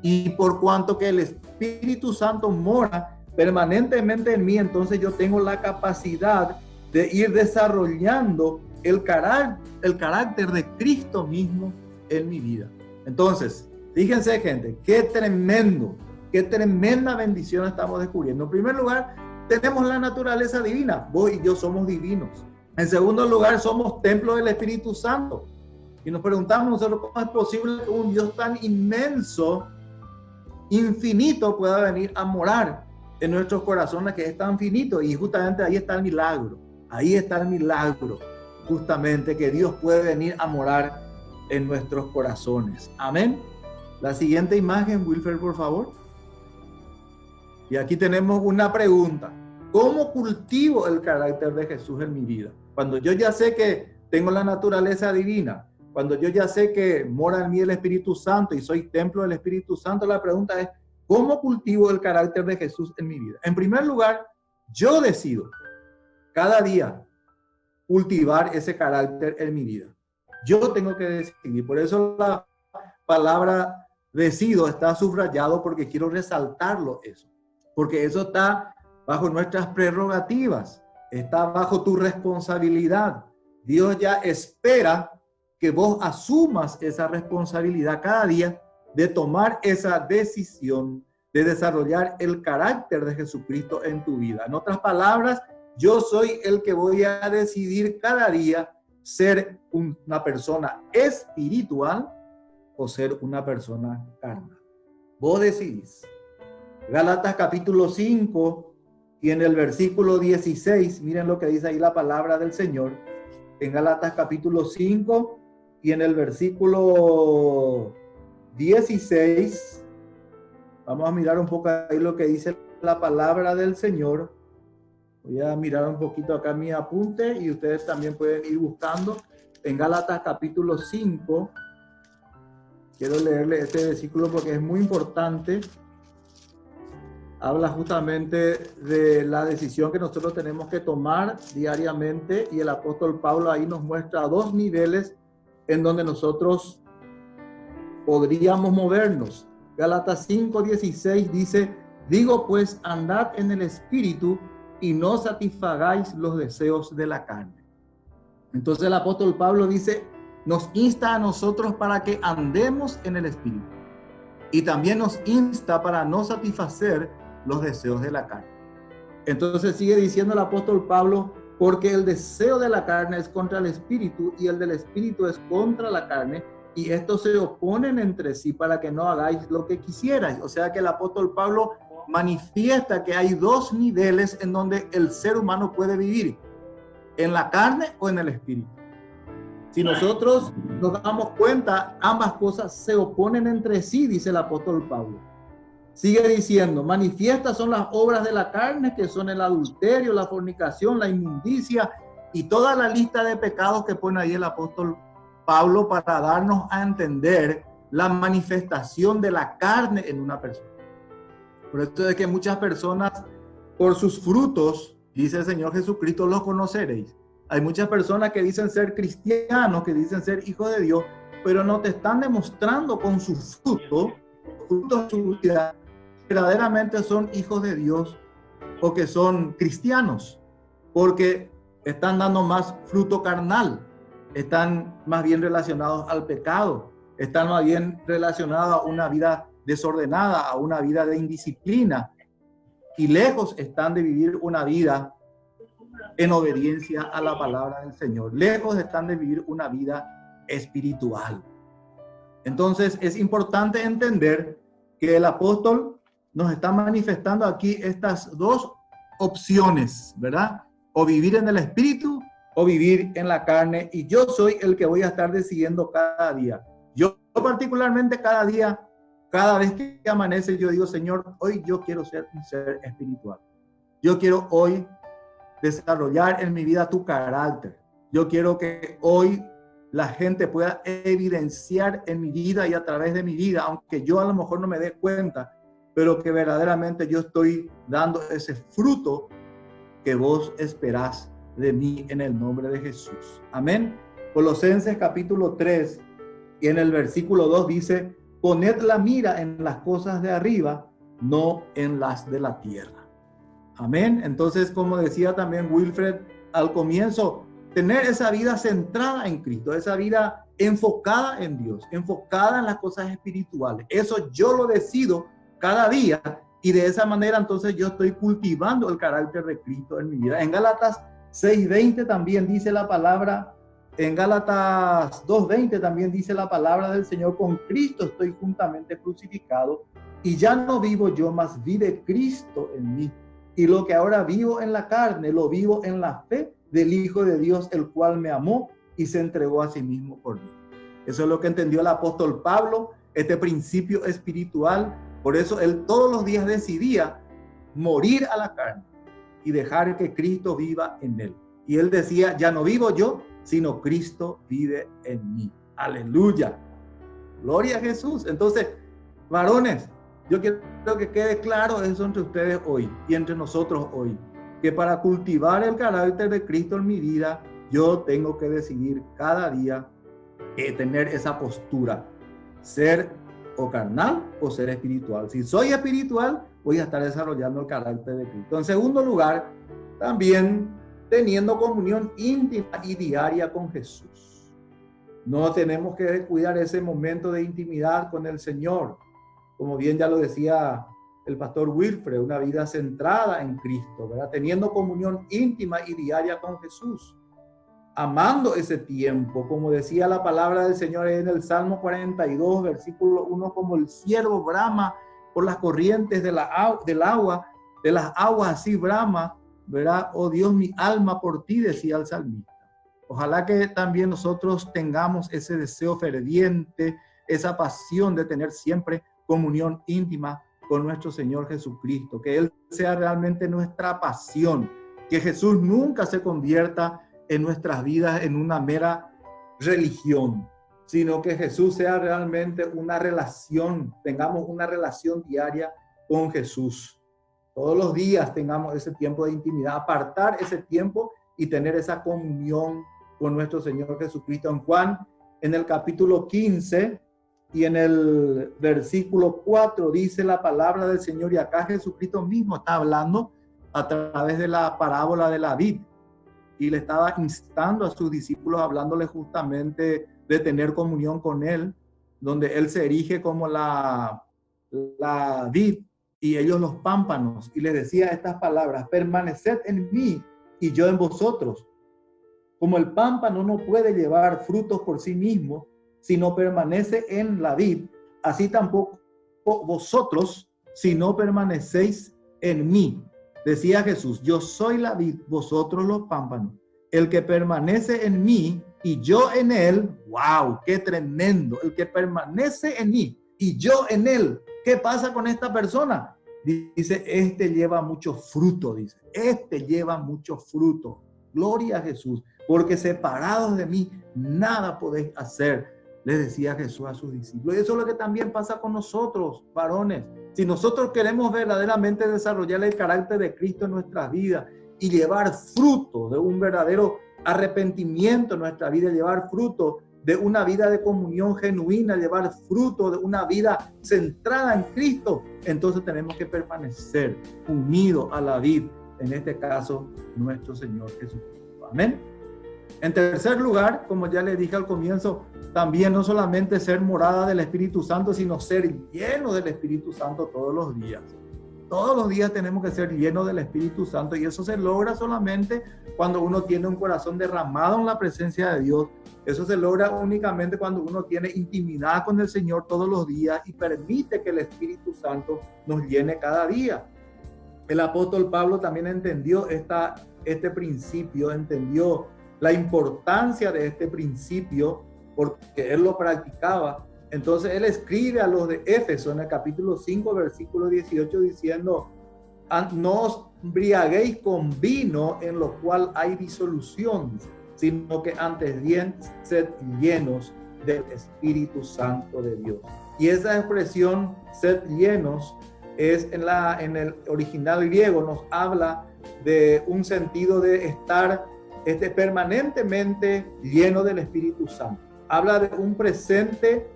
Y por cuanto que el Espíritu Santo mora permanentemente en mí, entonces yo tengo la capacidad de ir desarrollando el carácter de Cristo mismo en mi vida. Entonces, fíjense, gente, qué tremenda bendición estamos descubriendo. En primer lugar, tenemos la naturaleza divina. Vos y yo somos divinos. En segundo lugar, somos templo del Espíritu Santo. Y nos preguntamos nosotros: ¿cómo es posible que un Dios tan inmenso, infinito, pueda venir a morar en nuestros corazones, que es tan finito? Y justamente ahí está el milagro. Ahí está el milagro, justamente, que Dios puede venir a morar en nuestros corazones. Amén. La siguiente imagen, Wilfer, por favor. Y aquí tenemos una pregunta: ¿cómo cultivo el carácter de Jesús en mi vida? Cuando yo ya sé que tengo la naturaleza divina, cuando yo ya sé que mora en mí el Espíritu Santo y soy templo del Espíritu Santo, la pregunta es: ¿cómo cultivo el carácter de Jesús en mi vida? En primer lugar, yo decido cada día cultivar ese carácter en mi vida. Yo tengo que decidir. Por eso la palabra decido está subrayado, porque quiero resaltarlo eso. Porque eso está bajo nuestras prerrogativas, está bajo tu responsabilidad. Dios ya espera que vos asumas esa responsabilidad cada día de tomar esa decisión de desarrollar el carácter de Jesucristo en tu vida. En otras palabras, yo soy el que voy a decidir cada día ser una persona espiritual o ser una persona carnal. Vos decidís. Gálatas capítulo 5 y en el versículo 16, miren lo que dice ahí la palabra del Señor. En Gálatas capítulo 5 y en el versículo 16, vamos a mirar un poco ahí lo que dice la palabra del Señor. Voy a mirar un poquito acá mi apunte y ustedes también pueden ir buscando. En Gálatas capítulo 5, quiero leerle este versículo porque es muy importante. Habla justamente de la decisión que nosotros tenemos que tomar diariamente, y el apóstol Pablo ahí nos muestra dos niveles en donde nosotros podríamos movernos. Gálatas 5:16 dice: digo pues, andad en el Espíritu y no satisfagáis los deseos de la carne. Entonces el apóstol Pablo dice, nos insta a nosotros para que andemos en el Espíritu, y también nos insta para no satisfacer los deseos de la carne. Entonces sigue diciendo el apóstol Pablo: porque el deseo de la carne es contra el Espíritu y el del Espíritu es contra la carne, y estos se oponen entre sí para que no hagáis lo que quisierais. O sea que el apóstol Pablo manifiesta que hay dos niveles en donde el ser humano puede vivir, en la carne o en el espíritu. Si nosotros nos damos cuenta, ambas cosas se oponen entre sí, dice el apóstol Pablo. Sigue diciendo, manifiestas son las obras de la carne, que son el adulterio, la fornicación, la inmundicia y toda la lista de pecados que pone ahí el apóstol Pablo para darnos a entender la manifestación de la carne en una persona. Por eso es que muchas personas, por sus frutos, dice el Señor Jesucristo, los conoceréis. Hay muchas personas que dicen ser cristianos, que dicen ser hijos de Dios, pero no te están demostrando con su fruto, frutos de su vida, verdaderamente son hijos de Dios o que son cristianos, porque están dando más fruto carnal, están más bien relacionados al pecado, están más bien relacionados a una vida desordenada, a una vida de indisciplina, y lejos están de vivir una vida en obediencia a la palabra del Señor. Lejos están de vivir una vida espiritual. Entonces es importante entender que el apóstol nos está manifestando aquí estas dos opciones, ¿verdad? O vivir en el espíritu o vivir en la carne. Y yo soy el que voy a estar decidiendo cada día. Yo particularmente cada día, cada vez que amanece, yo digo, Señor, hoy yo quiero ser un ser espiritual. Yo quiero hoy desarrollar en mi vida tu carácter. Yo quiero que hoy la gente pueda evidenciar en mi vida y a través de mi vida, aunque yo a lo mejor no me dé cuenta, pero que verdaderamente yo estoy dando ese fruto que vos esperás de mí en el nombre de Jesús. Amén. Colosenses capítulo 3 y en el versículo 2 dice, poned la mira en las cosas de arriba, no en las de la tierra. Amén. Entonces, como decía también Wilfred al comienzo, tener esa vida centrada en Cristo, esa vida enfocada en Dios, enfocada en las cosas espirituales. Eso yo lo decido cada día y de esa manera entonces yo estoy cultivando el carácter de Cristo en mi vida. En Gálatas 6:20 también dice la palabra, en Gálatas 2:20 también dice la palabra del Señor, con Cristo estoy juntamente crucificado y ya no vivo yo, mas vive Cristo en mí. Y lo que ahora vivo en la carne, lo vivo en la fe del Hijo de Dios, el cual me amó y se entregó a sí mismo por mí. Eso es lo que entendió el apóstol Pablo, este principio espiritual. Por eso él todos los días decidía morir a la carne y dejar que Cristo viva en él. Y él decía, ya no vivo yo, sino Cristo vive en mí. Aleluya. Gloria a Jesús. Entonces, varones, yo quiero que quede claro eso entre ustedes hoy y entre nosotros hoy, que para cultivar el carácter de Cristo en mi vida, yo tengo que decidir cada día tener esa postura, ser o carnal o ser espiritual. Si soy espiritual, voy a estar desarrollando el carácter de Cristo. En segundo lugar, también teniendo comunión íntima y diaria con Jesús. No tenemos que descuidar ese momento de intimidad con el Señor. Como bien ya lo decía el pastor Wilfred, una vida centrada en Cristo, ¿verdad? Teniendo comunión íntima y diaria con Jesús. Amando ese tiempo, como decía la palabra del Señor en el Salmo 42, versículo 1, como el ciervo brama por las corrientes del agua, de las aguas así brama, ¿verdad? Oh Dios, mi alma por ti, decía el salmista. Ojalá que también nosotros tengamos ese deseo ferviente, esa pasión de tener siempre comunión íntima con nuestro Señor Jesucristo, que Él sea realmente nuestra pasión, que Jesús nunca se convierta en nuestras vidas en una mera religión, sino que Jesús sea realmente una relación, tengamos una relación diaria con Jesús. Todos los días tengamos ese tiempo de intimidad, apartar ese tiempo y tener esa comunión con nuestro Señor Jesucristo. En Juan, en el capítulo 15 y en el versículo 4 dice la palabra del Señor, y acá Jesucristo mismo está hablando a través de la parábola de la vid, y le estaba instando a sus discípulos, hablándole justamente de tener comunión con Él, donde Él se erige como la vid y ellos los pámpanos, y les decía estas palabras: permaneced en mí y yo en vosotros. Como el pámpano no puede llevar frutos por sí mismo, sino permanece en la vid, así tampoco vosotros si no permanecéis en mí. Decía Jesús, yo soy la vid, vosotros los pámpanos. El que permanece en mí y yo en él, wow, qué tremendo. El que permanece en mí y yo en él, ¿qué pasa con esta persona? Dice, este lleva mucho fruto, dice, este lleva mucho fruto. Gloria a Jesús, porque separados de mí, nada podéis hacer, les decía Jesús a sus discípulos. Y eso es lo que también pasa con nosotros, varones. Si nosotros queremos verdaderamente desarrollar el carácter de Cristo en nuestras vidas y llevar fruto de un verdadero arrepentimiento en nuestra vida, llevar fruto de una vida de comunión genuina, llevar fruto de una vida centrada en Cristo, entonces tenemos que permanecer unidos a la vid, en este caso, nuestro Señor Jesucristo. Amén. En tercer lugar, como ya le dije al comienzo, también no solamente ser morada del Espíritu Santo, sino ser lleno del Espíritu Santo todos los días. Todos los días tenemos que ser llenos del Espíritu Santo, y eso se logra solamente cuando uno tiene un corazón derramado en la presencia de Dios. Eso se logra únicamente cuando uno tiene intimidad con el Señor todos los días y permite que el Espíritu Santo nos llene cada día. El apóstol Pablo también entendió este principio, entendió la importancia de este principio porque él lo practicaba. Entonces él escribe a los de Éfeso en el capítulo 5, versículo 18, diciendo, no os embriaguéis con vino en lo cual hay disolución, sino que antes bien sed llenos del Espíritu Santo de Dios. Y esa expresión, sed llenos, es en el original griego, nos habla de un sentido de estar permanentemente lleno del Espíritu Santo. Habla de un presente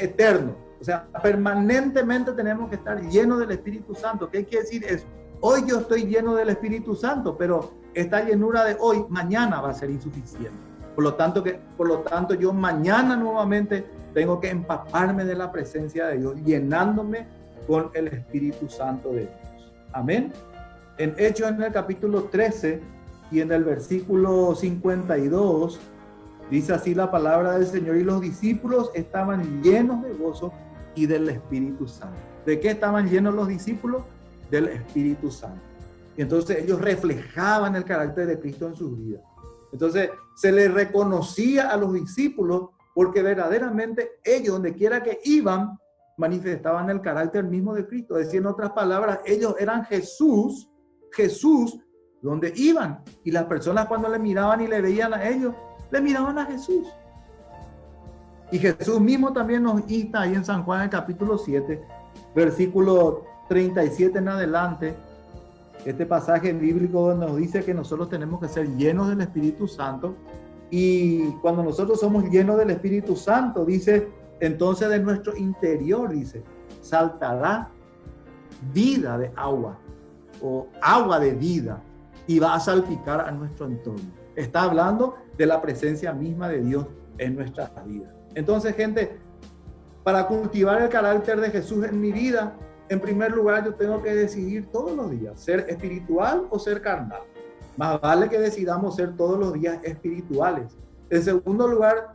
eterno. O sea, permanentemente tenemos que estar llenos del Espíritu Santo. ¿Qué quiere decir eso? Hoy yo estoy lleno del Espíritu Santo, pero esta llenura de hoy, mañana va a ser insuficiente. Por lo tanto, yo mañana nuevamente tengo que empaparme de la presencia de Dios, llenándome con el Espíritu Santo de Dios. Amén. En Hechos, en el capítulo 13 y en el versículo 52, dice así la palabra del Señor: y los discípulos estaban llenos de gozo y del Espíritu Santo. ¿De qué estaban llenos los discípulos? Del Espíritu Santo. Y entonces ellos reflejaban el carácter de Cristo en sus vidas. Entonces se les reconocía a los discípulos porque verdaderamente ellos, donde quiera que iban, manifestaban el carácter mismo de Cristo. Es decir, en otras palabras, ellos eran Jesús donde iban. Y las personas, cuando le miraban y le veían a ellos, le miraban a Jesús. Y Jesús mismo también nos insta ahí en San Juan, en el capítulo 7, versículo 37 en adelante, este pasaje bíblico donde nos dice que nosotros tenemos que ser llenos del Espíritu Santo. Y cuando nosotros somos llenos del Espíritu Santo, dice, entonces de nuestro interior, dice, saltará vida de agua, o agua de vida, y va a salpicar a nuestro entorno. Está hablando de la presencia misma de Dios en nuestras vidas. Entonces, gente, para cultivar el carácter de Jesús en mi vida, en primer lugar, yo tengo que decidir todos los días ser espiritual o ser carnal. Más vale que decidamos ser todos los días espirituales. En segundo lugar,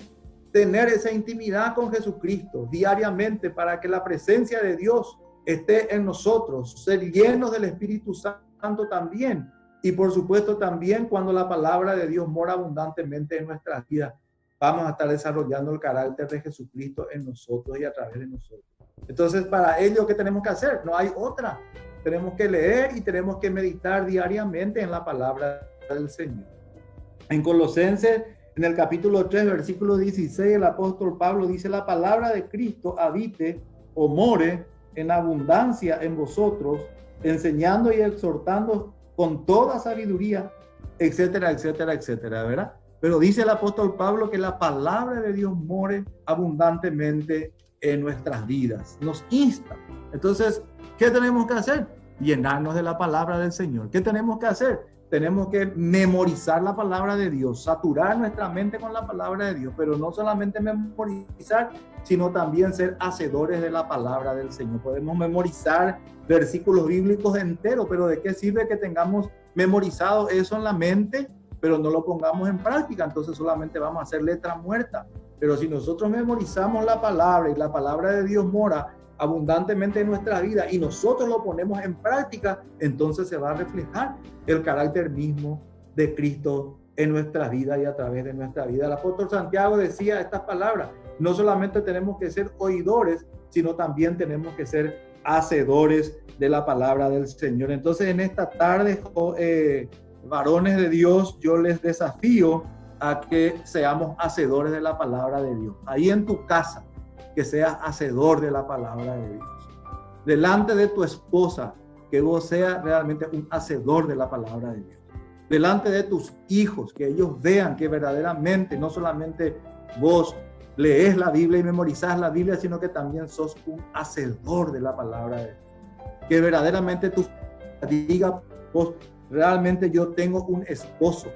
tener esa intimidad con Jesucristo diariamente para que la presencia de Dios esté en nosotros, ser llenos del Espíritu Santo también. Y por supuesto también cuando la palabra de Dios mora abundantemente en nuestras vidas, vamos a estar desarrollando el carácter de Jesucristo en nosotros y a través de nosotros. Entonces, para ello, ¿qué tenemos que hacer? No hay otra. Tenemos que leer y tenemos que meditar diariamente en la palabra del Señor. En Colosenses, en el capítulo 3, versículo 16, el apóstol Pablo dice: la palabra de Cristo habite o more en abundancia en vosotros, enseñando y exhortando con toda sabiduría, etcétera, etcétera, etcétera, ¿verdad? Pero dice el apóstol Pablo que la palabra de Dios more abundantemente en nuestras vidas. Nos insta. Entonces, ¿qué tenemos que hacer? Llenarnos de la palabra del Señor. ¿Qué tenemos que hacer? Tenemos que memorizar la palabra de Dios, saturar nuestra mente con la palabra de Dios, pero no solamente memorizar, sino también ser hacedores de la palabra del Señor. Podemos memorizar versículos bíblicos enteros, pero ¿de qué sirve que tengamos memorizado eso en la mente, pero no lo pongamos en práctica? Entonces solamente vamos a hacer letra muerta. Pero si nosotros memorizamos la palabra y la palabra de Dios mora abundantemente en nuestra vida y nosotros lo ponemos en práctica, entonces se va a reflejar el carácter mismo de Cristo en nuestra vida y a través de nuestra vida. El apóstol Santiago decía estas palabras: no solamente tenemos que ser oidores, sino también tenemos que ser hacedores de la palabra del Señor. Entonces, en esta tarde, varones de Dios, yo les desafío a que seamos hacedores de la palabra de Dios. Ahí en tu casa, que seas hacedor de la palabra de Dios. Delante de tu esposa, que vos seas realmente un hacedor de la palabra de Dios. Delante de tus hijos, que ellos vean que verdaderamente no solamente vos lees la Biblia y memorizás la Biblia, sino que también sos un hacedor de la palabra de Dios. Que verdaderamente tú digas: vos, realmente yo tengo un esposo,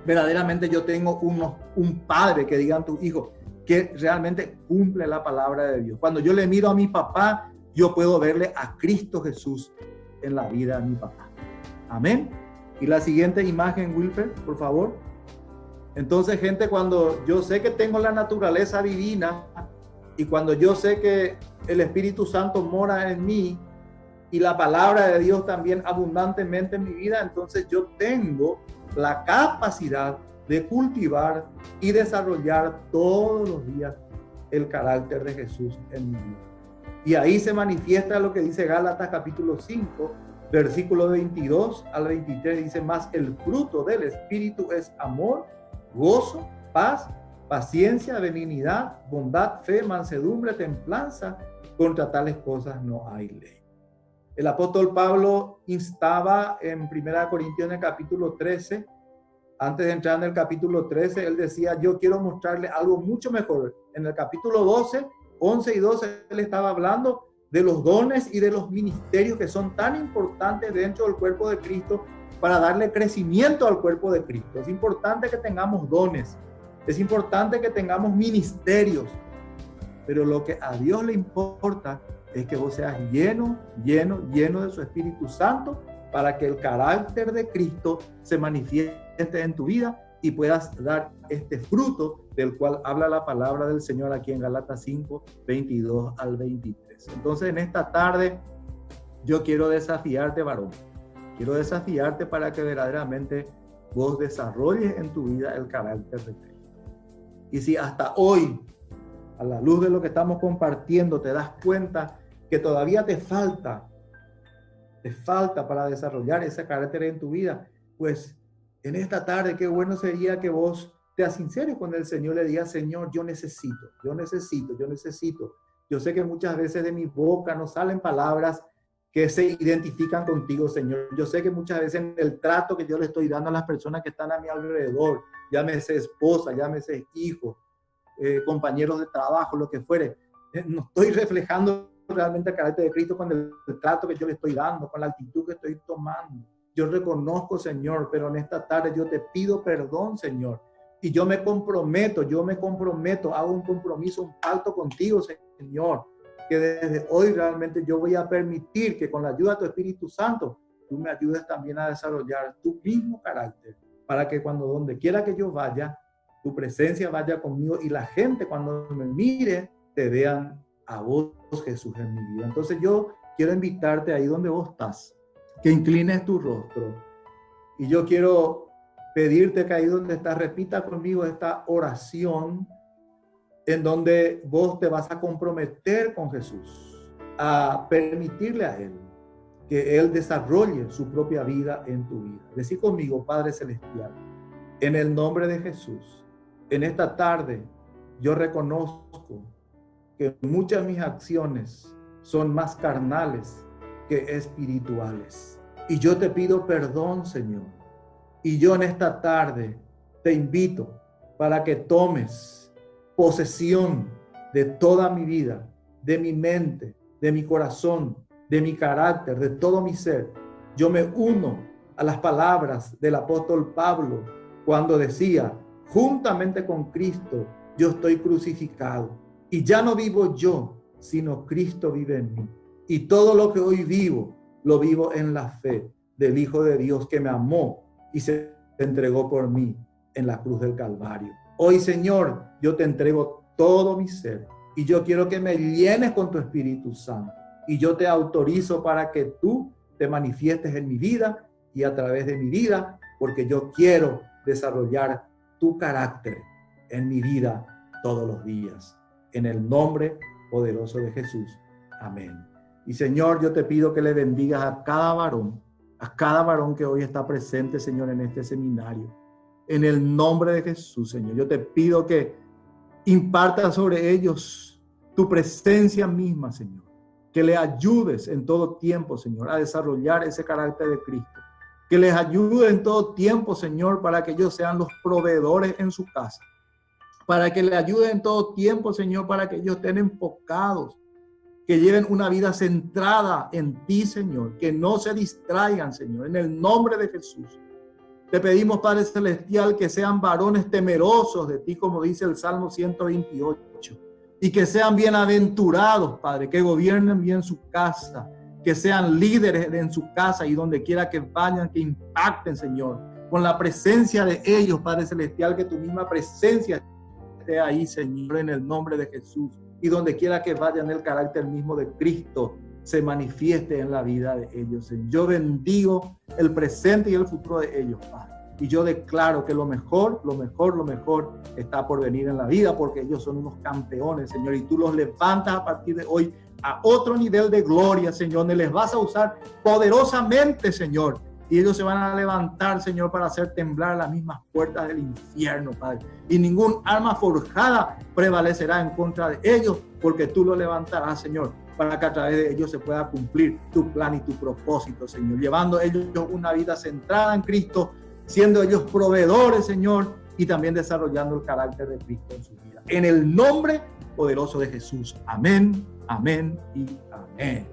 verdaderamente yo tengo un padre, que digan tus hijos, que realmente cumple la palabra de Dios. Cuando yo le miro a mi papá, yo puedo verle a Cristo Jesús en la vida de mi papá. Amén. Y la siguiente imagen, Wilfer, por favor. Entonces, gente, cuando yo sé que tengo la naturaleza divina y cuando yo sé que el Espíritu Santo mora en mí y la palabra de Dios también abundantemente en mi vida, entonces yo tengo la capacidad de cultivar y desarrollar todos los días el carácter de Jesús en mi vida. Y ahí se manifiesta lo que dice Gálatas capítulo 5, versículo 22 al 23, dice: más el fruto del Espíritu es amor, gozo, paz, paciencia, benignidad, bondad, fe, mansedumbre, templanza. Contra tales cosas no hay ley. El apóstol Pablo instaba en 1 Corintios en el capítulo 13, antes de entrar en el capítulo 13, él decía: yo quiero mostrarle algo mucho mejor. En el capítulo 12, 11 y 12, él estaba hablando de los dones y de los ministerios que son tan importantes dentro del cuerpo de Cristo para darle crecimiento al cuerpo de Cristo. Es importante que tengamos dones, es importante que tengamos ministerios, pero lo que a Dios le importa es que vos seas lleno de su Espíritu Santo para que el carácter de Cristo se manifieste en tu vida y puedas dar este fruto del cual habla la palabra del Señor aquí en Gálatas 5, 22 al 23. Entonces, en esta tarde yo quiero desafiarte, varón. Quiero desafiarte para que verdaderamente vos desarrolles en tu vida el carácter de Cristo. Y si hasta hoy, a la luz de lo que estamos compartiendo, te das cuenta que todavía te falta para desarrollar ese carácter en tu vida, pues en esta tarde qué bueno sería que vos te sinceres con el Señor, le digas: Señor, yo necesito. Yo sé que muchas veces de mi boca no salen palabras que se identifican contigo, Señor. Yo sé que muchas veces en el trato que yo le estoy dando a las personas que están a mi alrededor, llámese esposa, llámese hijo, compañeros de trabajo, lo que fuere, no estoy reflejando realmente el carácter de Cristo con el trato que yo le estoy dando, con la actitud que estoy tomando. Yo reconozco, Señor, pero en esta tarde yo te pido perdón, Señor. Y yo me comprometo, hago un compromiso, un pacto contigo, Señor, que desde hoy realmente yo voy a permitir que con la ayuda de tu Espíritu Santo, tú me ayudes también a desarrollar tu mismo carácter, para que cuando donde quiera que yo vaya, tu presencia vaya conmigo y la gente cuando me mire, te vean a vos, Jesús, en mi vida. Entonces yo quiero invitarte ahí donde vos estás, que inclines tu rostro. Y yo quiero pedirte que ahí donde estás, repita conmigo esta oración en donde vos te vas a comprometer con Jesús, a permitirle a Él que Él desarrolle su propia vida en tu vida. Decí conmigo: Padre Celestial, en el nombre de Jesús, en esta tarde yo reconozco que muchas de mis acciones son más carnales que espirituales. Y yo te pido perdón, Señor. Y yo en esta tarde te invito para que tomes posesión de toda mi vida, de mi mente, de mi corazón, de mi carácter, de todo mi ser. Yo me uno a las palabras del apóstol Pablo cuando decía: juntamente con Cristo yo estoy crucificado y ya no vivo yo, sino Cristo vive en mí. Y todo lo que hoy vivo, lo vivo en la fe del Hijo de Dios que me amó y se entregó por mí en la cruz del Calvario. Hoy, Señor, yo te entrego todo mi ser Y yo quiero que me llenes con tu Espíritu Santo. Y yo te autorizo para que tú te manifiestes en mi vida y a través de mi vida, porque yo quiero desarrollar tu carácter en mi vida todos los días. En el nombre poderoso de Jesús. Amén. Y Señor, yo te pido que le bendigas a cada varón que hoy está presente, Señor, en este seminario. En el nombre de Jesús, Señor, yo te pido que impartas sobre ellos tu presencia misma, Señor. Que le ayudes en todo tiempo, Señor, a desarrollar ese carácter de Cristo. Que les ayude en todo tiempo, Señor, para que ellos sean los proveedores en su casa. Para que le ayude en todo tiempo, Señor, para que ellos estén enfocados. Que lleven una vida centrada en ti, Señor. Que no se distraigan, Señor. En el nombre de Jesús. Te pedimos, Padre Celestial, que sean varones temerosos de ti, como dice el Salmo 128. Y que sean bienaventurados, Padre, que gobiernen bien su casa, que sean líderes en su casa y donde quiera que vayan, que impacten, Señor, con la presencia de ellos, Padre Celestial, que tu misma presencia esté ahí, Señor, en el nombre de Jesús. Y donde quiera que vayan, el carácter mismo de Cristo se manifieste en la vida de ellos. Yo bendigo el presente y el futuro de ellos, Padre. Y yo declaro que lo mejor está por venir en la vida, porque ellos son unos campeones, Señor, y tú los levantas a partir de hoy a otro nivel de gloria, Señor, donde les vas a usar poderosamente, Señor, y ellos se van a levantar, Señor, para hacer temblar las mismas puertas del infierno, Padre, y ningún arma forjada prevalecerá en contra de ellos, porque tú los levantarás, Señor, para que a través de ellos se pueda cumplir tu plan y tu propósito, Señor, llevando ellos una vida centrada en Cristo, siendo ellos proveedores, Señor, y también desarrollando el carácter de Cristo en su vida. En el nombre poderoso de Jesús. Amén, amén y amén.